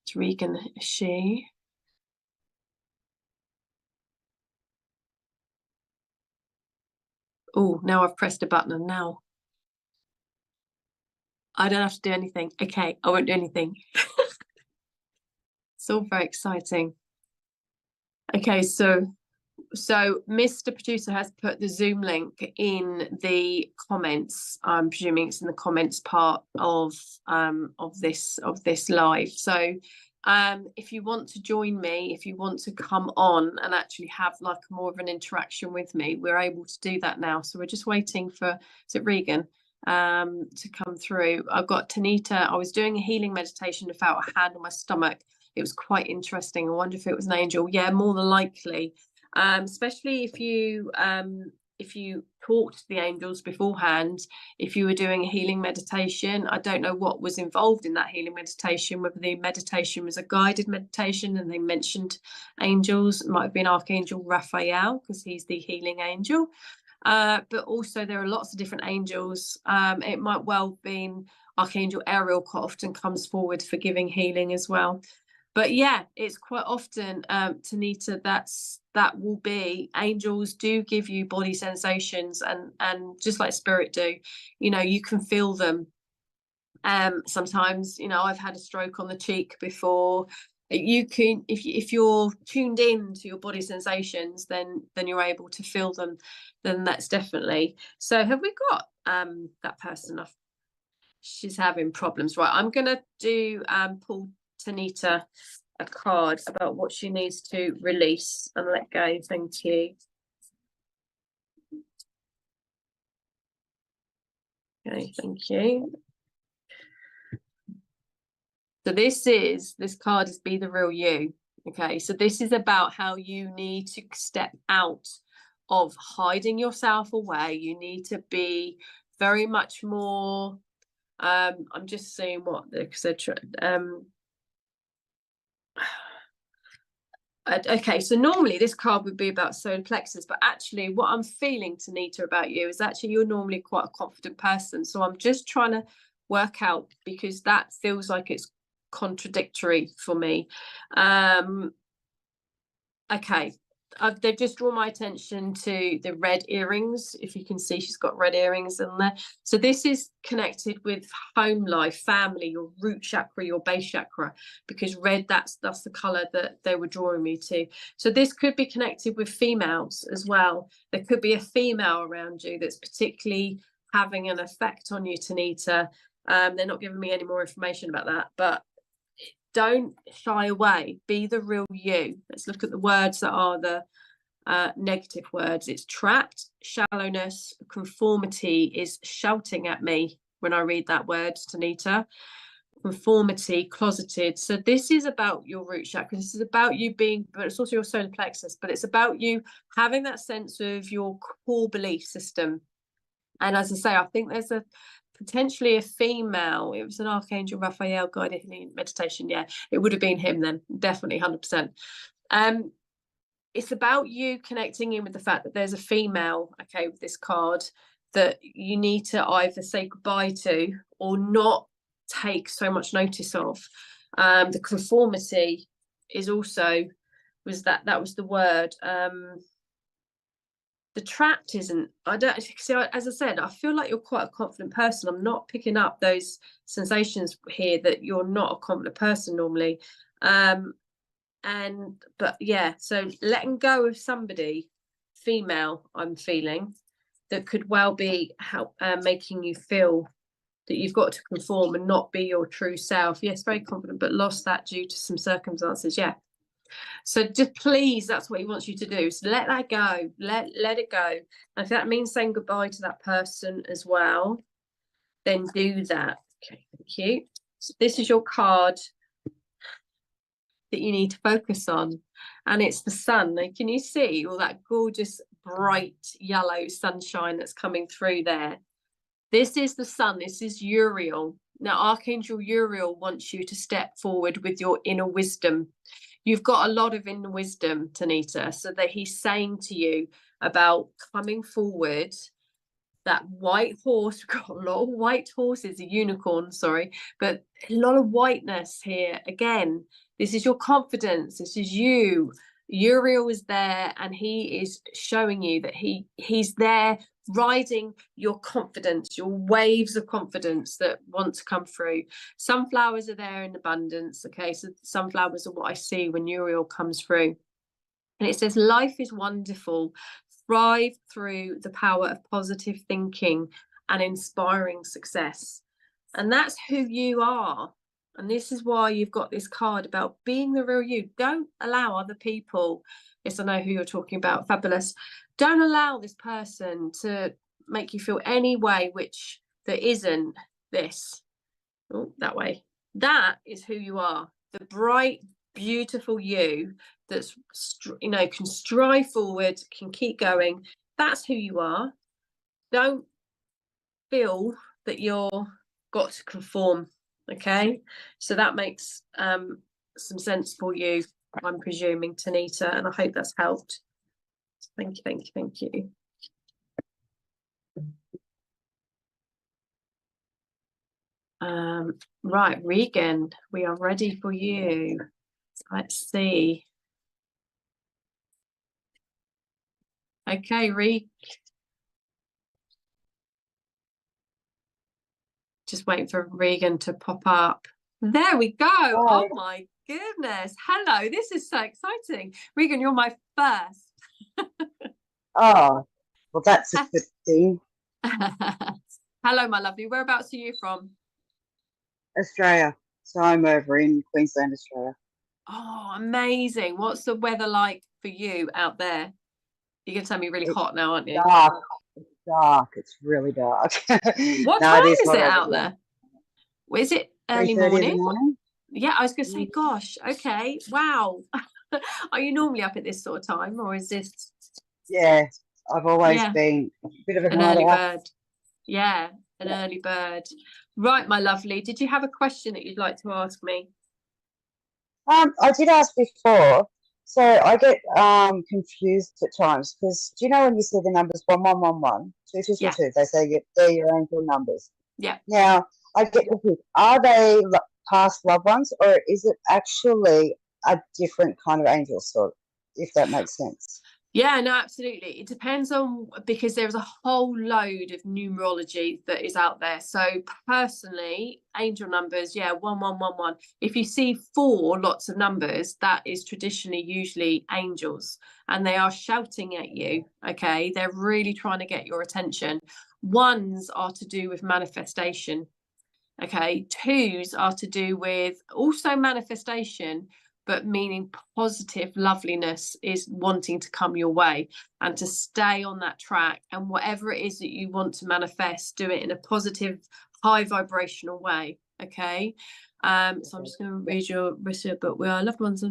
It's Regan, she. Oh, now I've pressed a button, and now I don't have to do anything. Okay, I won't do anything. It's all very exciting. Okay, so Mr. Producer has put the Zoom link in the comments. I'm presuming it's in the comments part of this live. So if you want to join me, if you want to come on and actually have like more of an interaction with me, we're able to do that now. So we're just waiting for, is it Regan, to come through. I've got Tanita. I was doing a healing meditation and felt a hand on my stomach. It was quite interesting. I wonder if it was an angel. Yeah, more than likely. Especially if you talked to the angels beforehand, if you were doing a healing meditation. I don't know what was involved in that healing meditation, whether the meditation was a guided meditation and they mentioned angels. It might have been Archangel Raphael, because he's the healing angel. But also there are lots of different angels. It might well have been Archangel Ariel, quite often comes forward for giving healing as well. But yeah, it's quite often, Tanita, that will be, angels do give you body sensations, and just like spirit do, you know, you can feel them. Sometimes, you know, I've had a stroke on the cheek before. You can, if you're tuned in to your body sensations, then you're able to feel them. Then that's definitely. So have we got that person off? She's having problems, right? I'm gonna do pull Tanita a card about what she needs to release and let go. Thank you. Okay, thank you. So this card is Be the Real You. Okay, so this is about how you need to step out of hiding yourself away. You need to be very much more, I'm just seeing what the okay, so normally this card would be about solar plexus, but actually what I'm feeling, Tanita, about you is actually you're normally quite a confident person. So I'm just trying to work out, because that feels like it's contradictory for me. Okay, they've just drawn my attention to the red earrings. If you can see, she's got red earrings in there. So this is connected with home life, family, your root chakra, your base chakra, because red, that's the color that they were drawing me to. So this could be connected with females as well. There could be a female around you that's particularly having an effect on you, Tanita. They're not giving me any more information about that, but don't shy away. Be the real you. Let's look at the words that are the negative words. It's trapped, shallowness, conformity is shouting at me when I read that word, Tanita. Conformity, closeted. So this is about your root chakra. This is about you being, but it's also your solar plexus, but it's about you having that sense of your core belief system. And as I say, I think there's potentially a female. It was an Archangel Raphael guided meditation. Yeah, it would have been him then, definitely 100%. It's about you connecting in with the fact that there's a female, okay, with this card, that you need to either say goodbye to or not take so much notice of. The conformity is also, that was the word. The trapped isn't, I don't see, as I said, I feel like you're quite a confident person. I'm not picking up those sensations here that you're not a confident person normally. But yeah, so letting go of somebody, female, I'm feeling, that could well be making you feel that you've got to conform and not be your true self. Yes, very confident, but lost that due to some circumstances. Yeah. So just please, that's what he wants you to do. So let that go. Let it go. And if that means saying goodbye to that person as well, then do that. Okay, thank you. So this is your card that you need to focus on. And it's the sun. Now, can you see all that gorgeous, bright yellow sunshine that's coming through there? This is the sun. This is Uriel. Now, Archangel Uriel wants you to step forward with your inner wisdom. You've got a lot of inner wisdom, Tanita, so that he's saying to you about coming forward. That white horse, we've got a lot of white horses, a unicorn, sorry, but a lot of whiteness here. Again, this is your confidence. This is you. Uriel is there, and he is showing you that he's there riding your confidence, your waves of confidence that want to come through. Sunflowers are there in abundance. Okay, so sunflowers are what I see when Uriel comes through. And it says, life is wonderful. Thrive through the power of positive thinking and inspiring success. And that's who you are. And this is why you've got this card about being the real you. Don't allow other people, yes, I know who you're talking about, fabulous. Don't allow this person to make you feel any way which there isn't this. Oh, that way. That is who you are. The bright, beautiful you that's, you know, can strive forward, can keep going. That's who you are. Don't feel that you're got to conform. Okay, so that makes some sense for you, I'm presuming, Tanita, and I hope that's helped. Thank you, thank you, thank you. Right, Regan, we are ready for you. Let's see. Okay, Regan. Just waiting for Regan to pop up. There we go. Oh my goodness. Hello, this is so exciting. Regan, you're my first. Oh, well, that's a good thing. Hello, my lovely. Whereabouts are you from? Australia. So I'm over in Queensland, Australia. Oh, amazing. What's the weather like for you out there? You're going to tell me really hot now, aren't you? Dark. It's dark. It's really dark. What time is it out there? Is it early morning? Yeah, I was going to say, gosh, okay, wow. Are you normally up at this sort of time, or is this? Yeah, I've always been a bit of an early bird. Yeah, an early bird. Right, my lovely. Did you have a question that you'd like to ask me? I did ask before, so I get confused at times because do you know when you see the numbers 1111, 2222, they say they're your angel numbers. Yeah. Now I get confused. Are they past loved ones, or is it actually a different kind of angel sort? If that makes sense. Yeah, no, absolutely. It depends on, because there's a whole load of numerology that is out there. So personally, angel numbers, 1111. If you see 4 lots of numbers, that is traditionally usually angels, and they are shouting at you. Okay, they're really trying to get your attention. 1s are to do with manifestation. Okay, 2s are to do with also manifestation, but meaning positive loveliness is wanting to come your way and to stay on that track. And whatever it is that you want to manifest, do it in a positive, high vibrational way. Okay. So I'm just going to read your receipt, but we are loved ones. So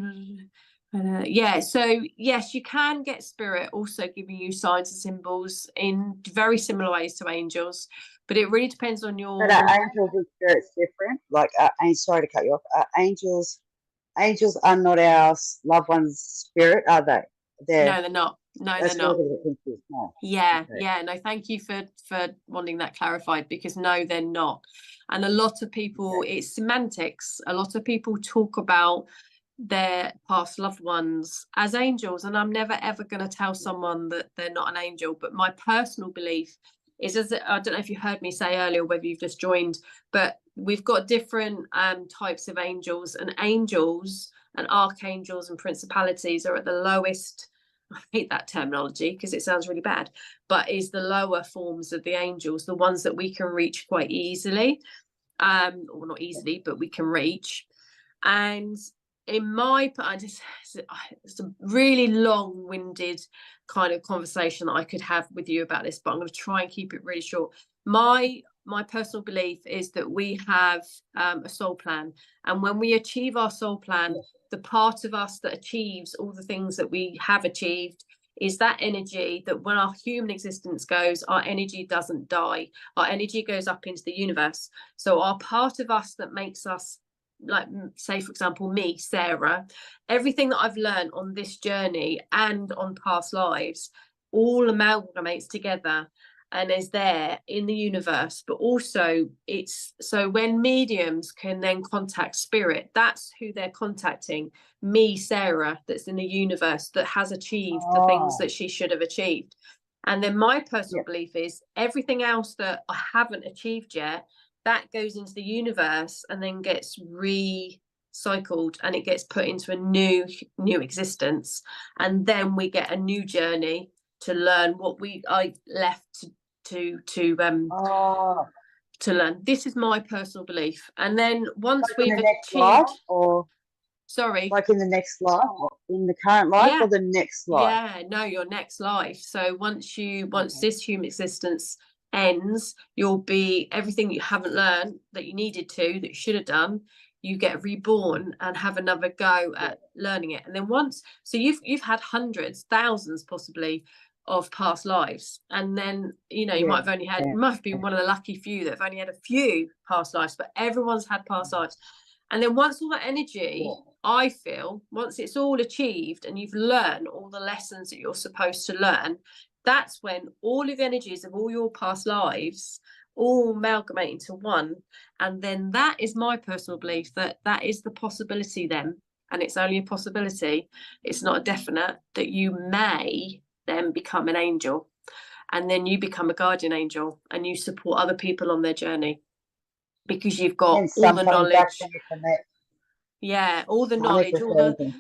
yes, you can get spirit also giving you signs and symbols in very similar ways to angels, but it really depends on your. But are angels and spirits different? Like, sorry to cut you off. Angels are not our loved one's spirit, are they? No, they're not. No, they're not. No. Yeah, okay. Yeah. No, thank you for wanting that clarified, because no, they're not. And a lot of people, it's semantics. A lot of people talk about their past loved ones as angels, and I'm never ever going to tell someone that they're not an angel. But my personal belief is, as I don't know if you heard me say earlier, whether you've just joined, but we've got different types of angels, and archangels and principalities are at the lowest. I hate that terminology because it sounds really bad, but is the lower forms of the angels, the ones that we can reach quite easily, or not easily, but we can reach. And in my, it's a really long-winded kind of conversation that I could have with you about this, but I'm going to try and keep it really short. My personal belief is that we have a soul plan, and when we achieve our soul plan, the part of us that achieves all the things that we have achieved is that energy that when our human existence goes, our energy doesn't die. Our energy goes up into the universe. So our part of us that makes us, like, say, for example, me, Sarah, everything that I've learned on this journey and on past lives all amalgamates together. and is there in the universe, but also it's so when mediums can then contact spirit, that's who they're contacting. Me, Sarah, that's in the universe, that has achieved the things that she should have achieved. And then my personal belief is everything else that I haven't achieved yet, that goes into the universe and then gets recycled, and it gets put into a new existence, and then we get a new journey to learn what I left to learn. This is my personal belief. And then once like we've achieved, life, or sorry, like in the next life, or in the current life, or the next life? Yeah, no, your next life. So once this human existence ends, you'll be everything you haven't learned that you needed to, that you should have done. You get reborn and have another go at learning it. And then so you've had hundreds, thousands possibly of past lives, and then you might have only had, might have been one of the lucky few that have only had a few past lives, but everyone's had past lives. And then once all that energy, I feel, once it's all achieved and you've learned all the lessons that you're supposed to learn, that's when all of the energies of all your past lives all amalgamate into one. And then that is my personal belief, that is the possibility then, and it's only a possibility, it's not a definite, that you may then become an angel, and then you become a guardian angel and you support other people on their journey, because you've got all the knowledge, all the knowledge,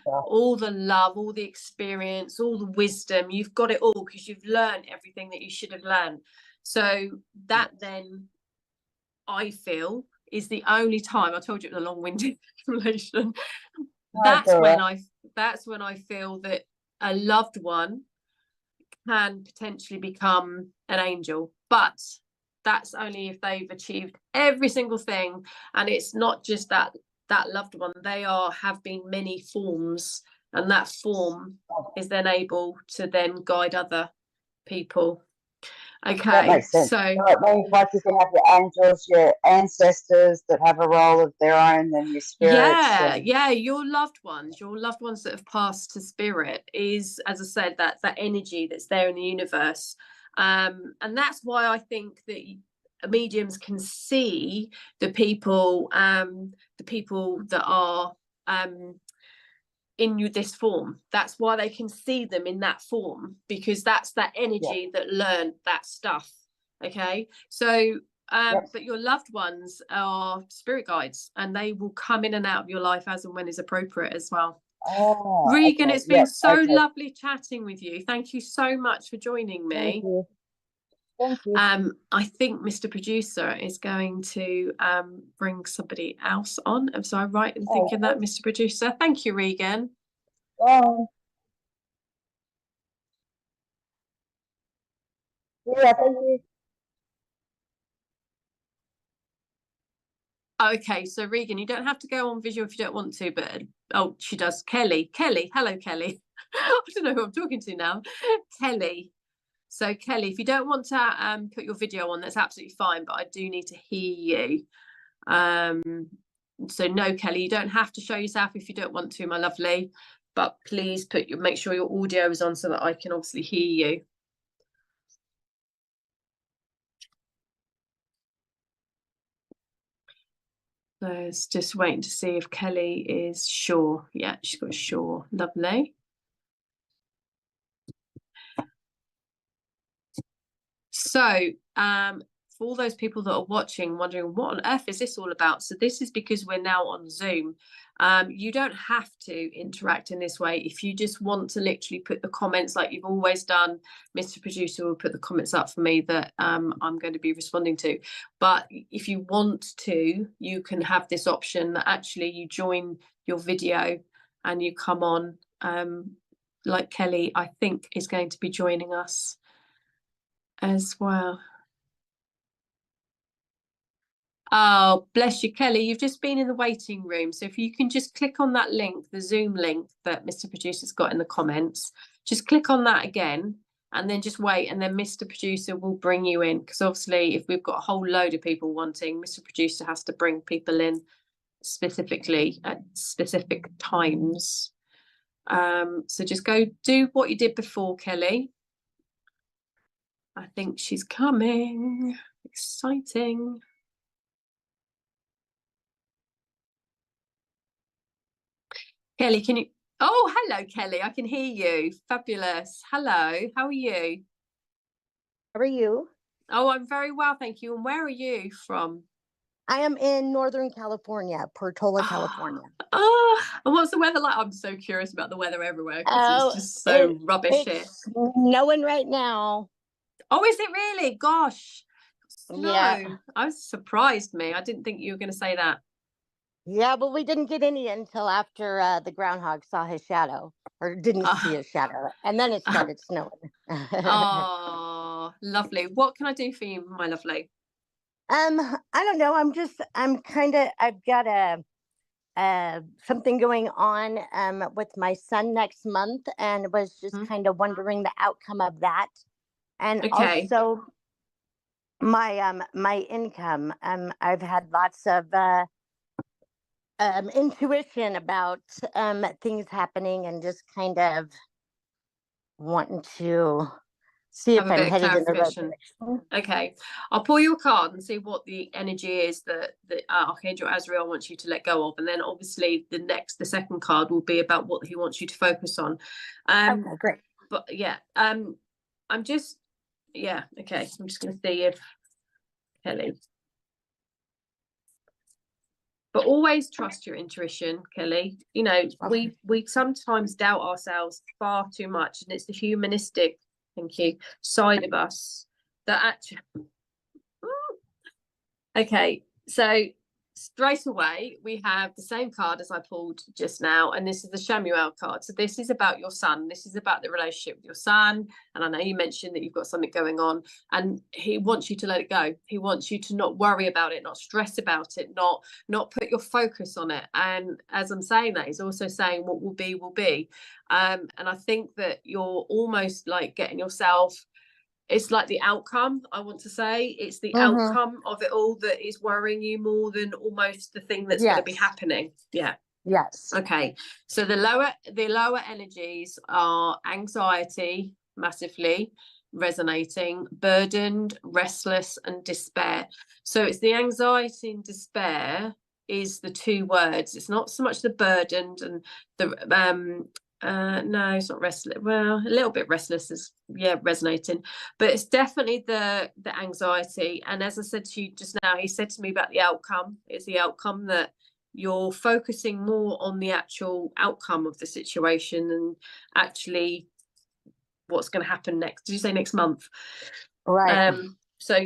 all the love, all the experience, all the wisdom. You've got it all because you've learned everything that you should have learned. So that then, I feel, is the only time, I told you it was a long-winded explanation, that's when I feel that a loved one can potentially become an angel. But that's only if they've achieved every single thing, and it's not just that loved one, they have been many forms, and that form is then able to then guide other people. Okay, that makes sense. So it means like you can have your angels, your ancestors that have a role of their own, and your spirits. Your loved ones that have passed to spirit is, as I said, that energy that's there in the universe. And that's why I think that mediums can see the people that are in this form. That's why they can see them in that form, because that's that energy that learned that stuff. Okay, so but your loved ones are spirit guides, and they will come in and out of your life as and when is appropriate as well. Regan, it's been so lovely chatting with you. Thank you so much for joining me. Thank you. I think Mr. Producer is going to bring somebody else on. So I'm right in thinking that, Mr. Producer. Thank you, Regan. Yeah, thank you. Okay, so Regan, you don't have to go on visual if you don't want to, but oh, she does. Kelly, hello, Kelly. I don't know who I'm talking to now. Kelly. So Kelly, if you don't want to put your video on, that's absolutely fine, but I do need to hear you. So no, Kelly, you don't have to show yourself if you don't want to, my lovely, but please make sure your audio is on so that I can obviously hear you. So it's just waiting to see if Kelly is sure. Yeah, she's got sure. Lovely. So for all those people that are watching, wondering what on earth is this all about, so this is because we're now on Zoom. You don't have to interact in this way. If you just want to literally put the comments like you've always done, Mr. Producer will put the comments up for me that I'm going to be responding to. But if you want to, you can have this option that actually you join your video and you come on, like Kelly, I think, is going to be joining us as well. Oh, bless you, Kelly. You've just been in the waiting room. So if you can just click on that link, the Zoom link that Mr. Producer's got in the comments, just click on that again and then just wait. And then Mr. Producer will bring you in. Because obviously, if we've got a whole load of people wanting, Mr. Producer has to bring people in specifically at specific times. So just go do what you did before, Kelly. I think she's coming. Exciting. Kelly, can you? Oh, hello, Kelly. I can hear you. Fabulous. Hello. How are you? How are you? Oh, I'm very well, thank you. And where are you from? I am in Northern California, Portola, California. Oh, and what's the weather like? I'm so curious about the weather everywhere because Oh, it's just so rubbish here. It's snowing right now. Oh, is it really? Gosh, snow. Yeah. I was surprised me. I didn't think you were going to say that. Yeah, but we didn't get any until after the groundhog saw his shadow, or didn't see his shadow, and then it started snowing. Oh, lovely. What can I do for you, my lovely? I don't know. I've got something going on with my son next month, and was just kind of wondering the outcome of that, and Okay. also my income. I've had lots of intuition about things happening, and just kind of wanting to see Have if a I'm bit of headed in the right clarification. direction. Okay, I'll pull you a card and see what the energy is that Archangel Azrael wants you to let go of, and then obviously the second card will be about what he wants you to focus on. Okay, great. But yeah, I'm just okay. I'm just going to see if Kelly. But always trust your intuition, Kelly. You know, Okay. we sometimes doubt ourselves far too much, and it's the humanistic, thank you, side of us that actually. Okay, so straight away we have the same card as I pulled just now, and this is the Shamuel card. So this is about your son. This is about the relationship with your son. And I know you mentioned that you've got something going on, and he wants you to let it go. He wants you to not worry about it, not stress about it, not put your focus on it. And as I'm saying that, he's also saying what will be will be. And I think that you're almost like getting yourself. It's like the outcome, I want to say. It's the outcome of it all that is worrying you more than almost the thing that's going to be happening. Yeah. Yes. Okay. So the lower energies are anxiety, massively resonating, burdened, restless, and despair. So it's the anxiety and despair is the two words. It's not so much the burdened and the no, it's not restless. Well, a little bit restless is resonating, but it's definitely the anxiety. And as I said to you just now, he said to me about the outcome. It's the outcome that you're focusing more on the actual outcome of the situation and actually what's going to happen next. Did you say next month? Right. So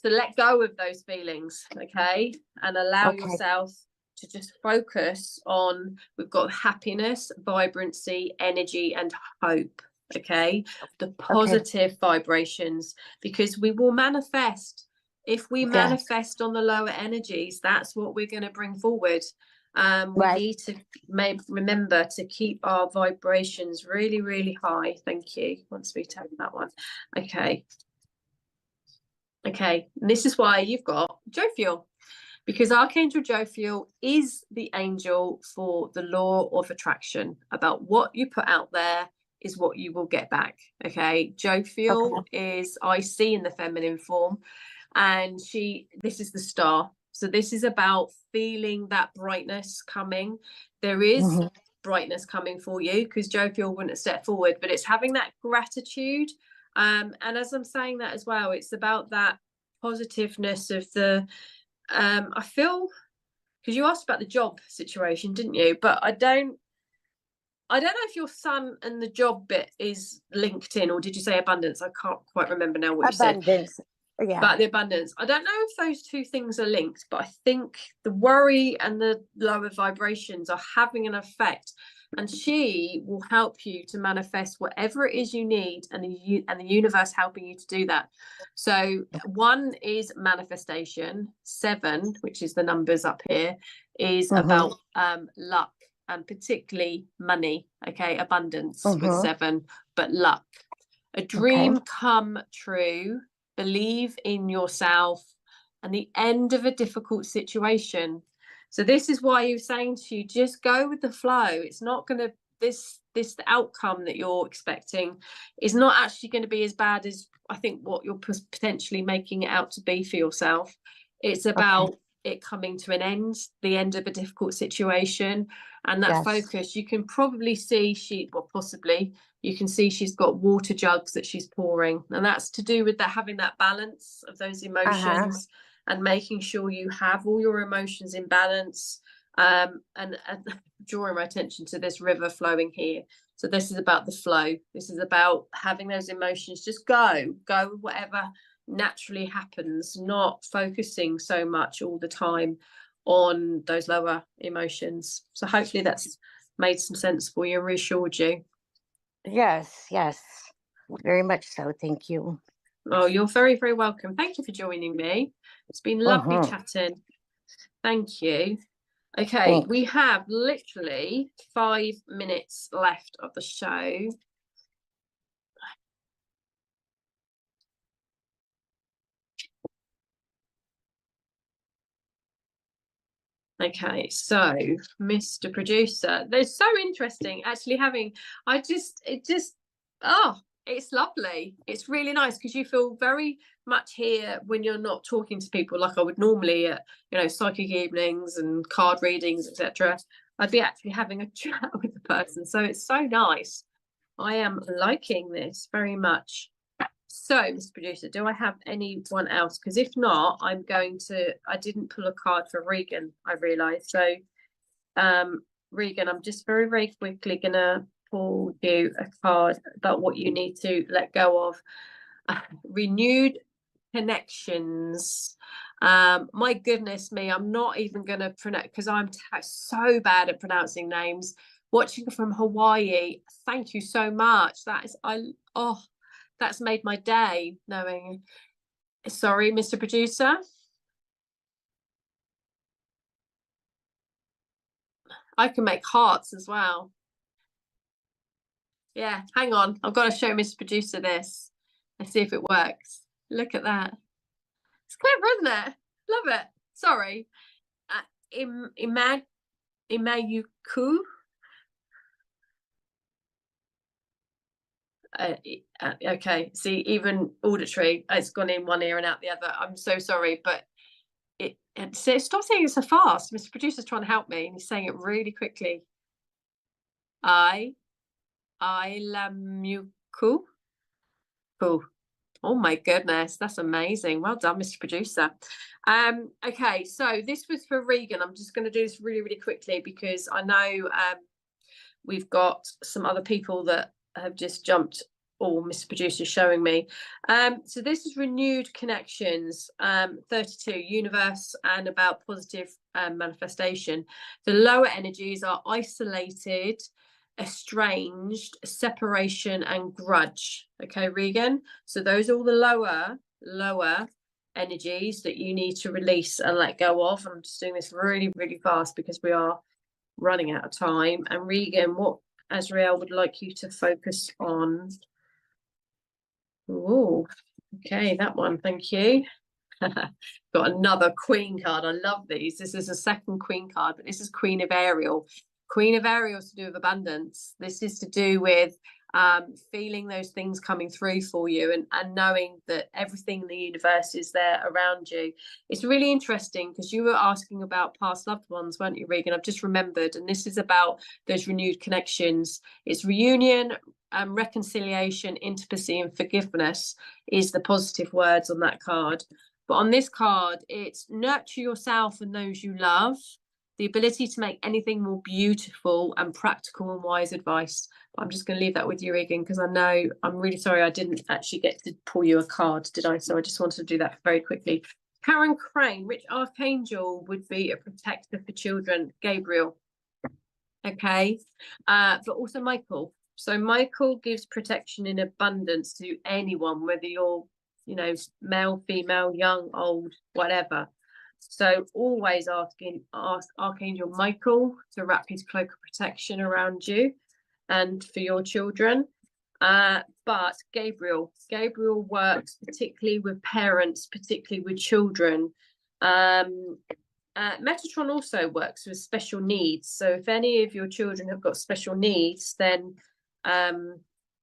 let go of those feelings, okay, and allow yourself to just focus on, we've got happiness, vibrancy, energy, and hope. Okay, the positive vibrations, because we will manifest. If we manifest on the lower energies, that's what we're going to bring forward. We need to remember to keep our vibrations really, really high. Thank you. Once we take that one. Okay, and this is why you've got Jophiel. Because Archangel Jophiel is the angel for the law of attraction. About what you put out there is what you will get back. Okay. Jophiel is, I see in the feminine form, and this is the star. So this is about feeling that brightness coming. There is brightness coming for you, because Jophiel wouldn't have stepped forward, but it's having that gratitude. And as I'm saying that as well, it's about that positiveness of the, I feel, because you asked about the job situation, didn't you? But I don't know if your son and the job bit is linked in, or did you say abundance? I can't quite remember now what you said. Abundance. Yeah. About the abundance. I don't know if those two things are linked, but I think the worry and the lower vibrations are having an effect, and she will help you to manifest whatever it is you need, and the universe helping you to do that. So 1 is manifestation. 7, which is the numbers up here, is about luck, and particularly money. Okay, abundance with 7, but luck. A dream come true. Believe in yourself, and the end of a difficult situation. So this is why you're saying to you, just go with the flow. It's not going to, this outcome that you're expecting is not actually going to be as bad as I think what you're potentially making it out to be for yourself. It's about it coming to an end, the end of a difficult situation, and that focus. You can probably see possibly you can see she's got water jugs that she's pouring, and that's to do with that, having that balance of those emotions and making sure you have all your emotions in balance. And drawing my attention to this river flowing here. So this is about the flow. This is about having those emotions just go with whatever naturally happens, not focusing so much all the time on those lower emotions. So hopefully that's made some sense for you and reassured you. Yes, very much so. Thank you. Oh, you're very, very welcome. Thank you for joining me. It's been lovely chatting. Thank you. Okay, we have literally 5 minutes left of the show. Okay, so Mr. Producer, they're so interesting actually it's lovely. It's really nice because you feel very much here when you're not talking to people like I would normally at, psychic evenings and card readings, etc. I'd be actually having a chat with the person. So it's so nice. I am liking this very much. So, Mr. Producer, do I have anyone else? Because if not, I didn't pull a card for Regan, I realised. So, Regan, I'm just very, very quickly going to pull you a card about what you need to let go of. Renewed connections. My goodness me, I'm not even going to pronounce, because I'm so bad at pronouncing names. Watching from Hawaii, thank you so much. That's made my day knowing. Sorry, Mr. Producer. I can make hearts as well. Yeah, hang on. I've got to show Mr. Producer this. Let's see if it works. Look at that. It's clever, isn't it? Love it. Sorry. Imayuku. Okay, see, even auditory, it's gone in one ear and out the other. I'm so sorry, but stop saying it so fast. Mr. Producer's trying to help me and he's saying it really quickly. Ilamuku. Cool. Oh my goodness, that's amazing. Well done, Mr. Producer. Okay, so this was for Regan. I'm just going to do this really, really quickly because I know we've got some other people that have just jumped. Mr. Producer showing me. So this is renewed connections, 32, universe, and about positive manifestation. The lower energies are isolated, estranged, separation, and grudge. Okay, Regan. So those are all the lower energies that you need to release and let go of. I'm just doing this really, really fast because we are running out of time. And Regan, what Azrael would like you to focus on? Oh, okay, that one, thank you. Got another Queen card. I love these. This is a second Queen card, but this is Queen of Ariel. Queen of Ariel is to do with abundance. This is to do with feeling those things coming through for you and knowing that everything in the universe is there around you. It's really interesting because you were asking about past loved ones, weren't you, Regan? I've just remembered, and this is about those renewed connections. It's reunion, reconciliation, intimacy, and forgiveness is the positive words on that card. But on this card, it's nurture yourself and those you love, the ability to make anything more beautiful, and practical and wise advice. But I'm just going to leave that with you, Regan, because I know, I'm really sorry I didn't actually get to pull you a card, did I? So I just wanted to do that very quickly. Karen Crane, which archangel would be a protector for children? Gabriel. Okay. But also Michael. So Michael gives protection in abundance to anyone, whether you're, male, female, young, old, whatever. So always ask Archangel Michael to wrap his cloak of protection around you and for your children. But Gabriel works particularly with parents, particularly with children. Metatron also works with special needs. So if any of your children have got special needs, then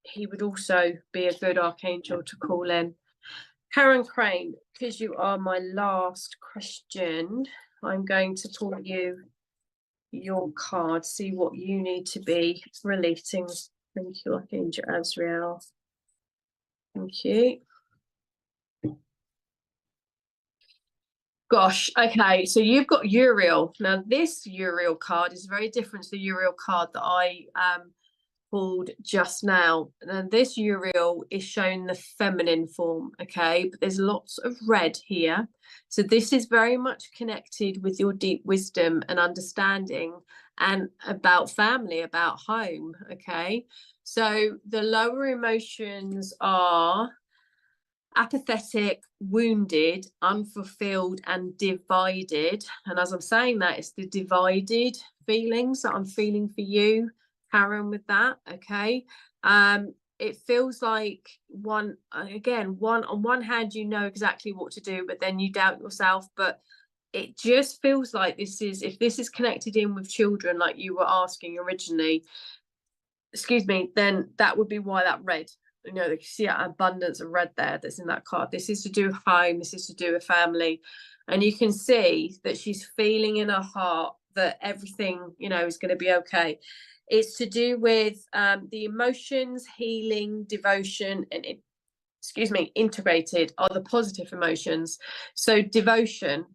he would also be a good archangel to call in. Karen Crane, because you are my last question, I'm going to pull you your card, see what you need to be releasing. Thank you, Archangel Azrael. Thank you. Gosh, okay, so you've got Uriel. Now, this Uriel card is very different to the Uriel card that I pulled just now. And this Uriel is showing the feminine form, okay? But there's lots of red here. So this is very much connected with your deep wisdom and understanding and about family, about home, okay? So the lower emotions are apathetic, wounded, unfulfilled, and divided. And as I'm saying that, it's the divided feelings that I'm feeling for you, Karen, with that. Okay. It feels like on one hand, you know exactly what to do, but then you doubt yourself. But it just feels like if this is connected in with children, like you were asking originally, excuse me, then that would be why that red. You know, you see an abundance of red there that's in that card. This is to do with home. This is to do with family. And you can see that she's feeling in her heart that everything, you know, is going to be okay. It's to do with the emotions, healing, devotion, and integrated are the positive emotions. So devotion,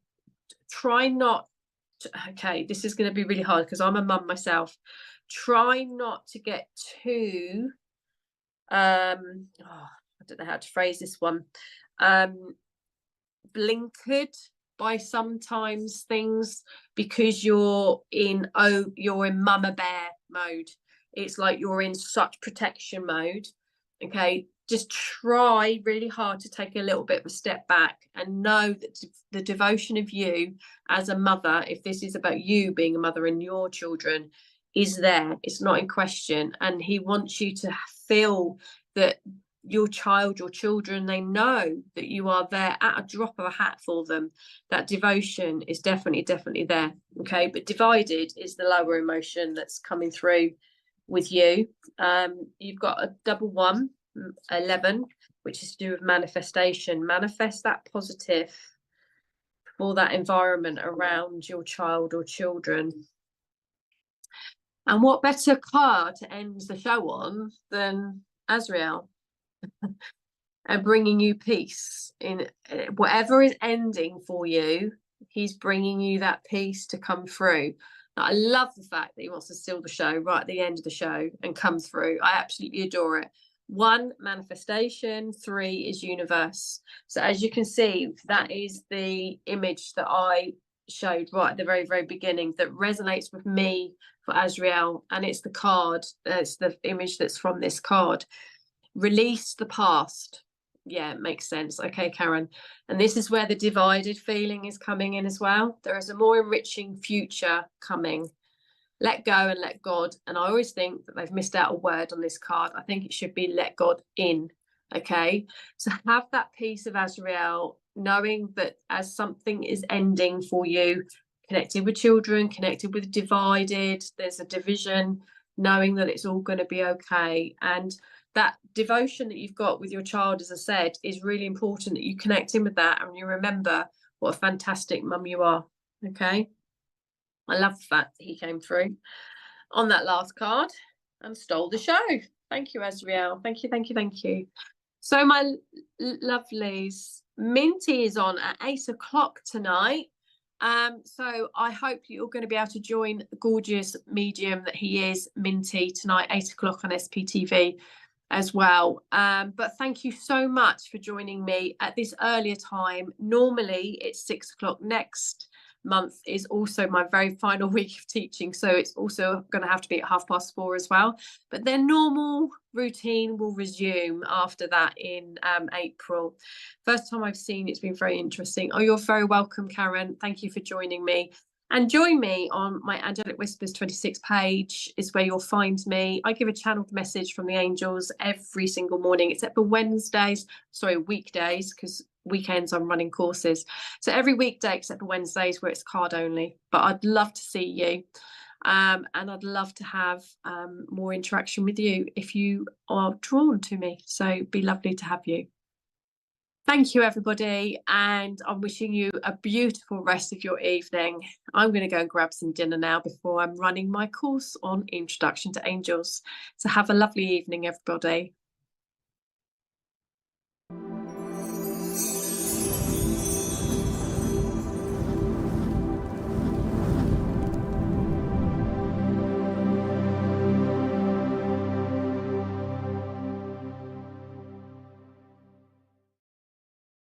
try not to, okay, this is going to be really hard because I'm a mum myself. Try not to get too I don't know how to phrase this one, blinkered by sometimes things because you're in mama bear mode. It's like you're in such protection mode. Okay, just try really hard to take a little bit of a step back and know that the devotion of you as a mother, if this is about you being a mother and your children, is there. It's not in question. And he wants you to feel that your children, they know that you are there at a drop of a hat for them. That devotion is definitely there. Okay, but divided is the lower emotion that's coming through with you. You've got a double 1, 11, which is to do with manifestation. Manifest that positive for that environment around your child or children. And what better card to end the show on than Azrael and bringing you peace in whatever is ending for you. He's bringing you that peace to come through. Now, I love the fact that he wants to seal the show right at the end of the show and come through. I absolutely adore it. 1, manifestation. 3 is universe. So as you can see, that is the image that I showed right at the very beginning that resonates with me for Azrael, and it's the card, it's the image that's from this card. Release the past. Yeah, it makes sense. Okay, Karen. And this is where the divided feeling is coming in as well. There is a more enriching future coming. Let go and let God. And I always think that they've missed out a word on this card. I think it should be let God in. Okay, so have that peace of Azrael, knowing that as something is ending for you, connected with children, connected with divided, there's a division, knowing that it's all going to be okay. And that devotion that you've got with your child, as I said, is really important that you connect in with that and you remember what a fantastic mum you are. Okay, I love the fact that he came through on that last card and stole the show. Thank you, Azrael. Thank you. So my lovelies, Minty is on at 8 o'clock tonight. So I hope you're going to be able to join the gorgeous medium that he is, Minty, tonight, 8 o'clock on SPTV as well. But thank you so much for joining me at this earlier time. Normally it's 6 o'clock. Next month is also my very final week of teaching, so it's also going to have to be at 4:30 as well, but their normal routine will resume after that in April. First time I've seen it's been very interesting. Oh, you're very welcome, Karen. Thank you for joining me. And join me on my Angelic Whispers 26 page is where you'll find me. I give a channeled message from the angels every single morning, except for weekdays, because weekends I'm running courses. So every weekday except for Wednesdays where it's card only. But I'd love to see you. And I'd love to have more interaction with you if you are drawn to me. So it'd be lovely to have you. Thank you, everybody, and I'm wishing you a beautiful rest of your evening. I'm going to go and grab some dinner now before I'm running my course on Introduction to Angels. So have a lovely evening, everybody.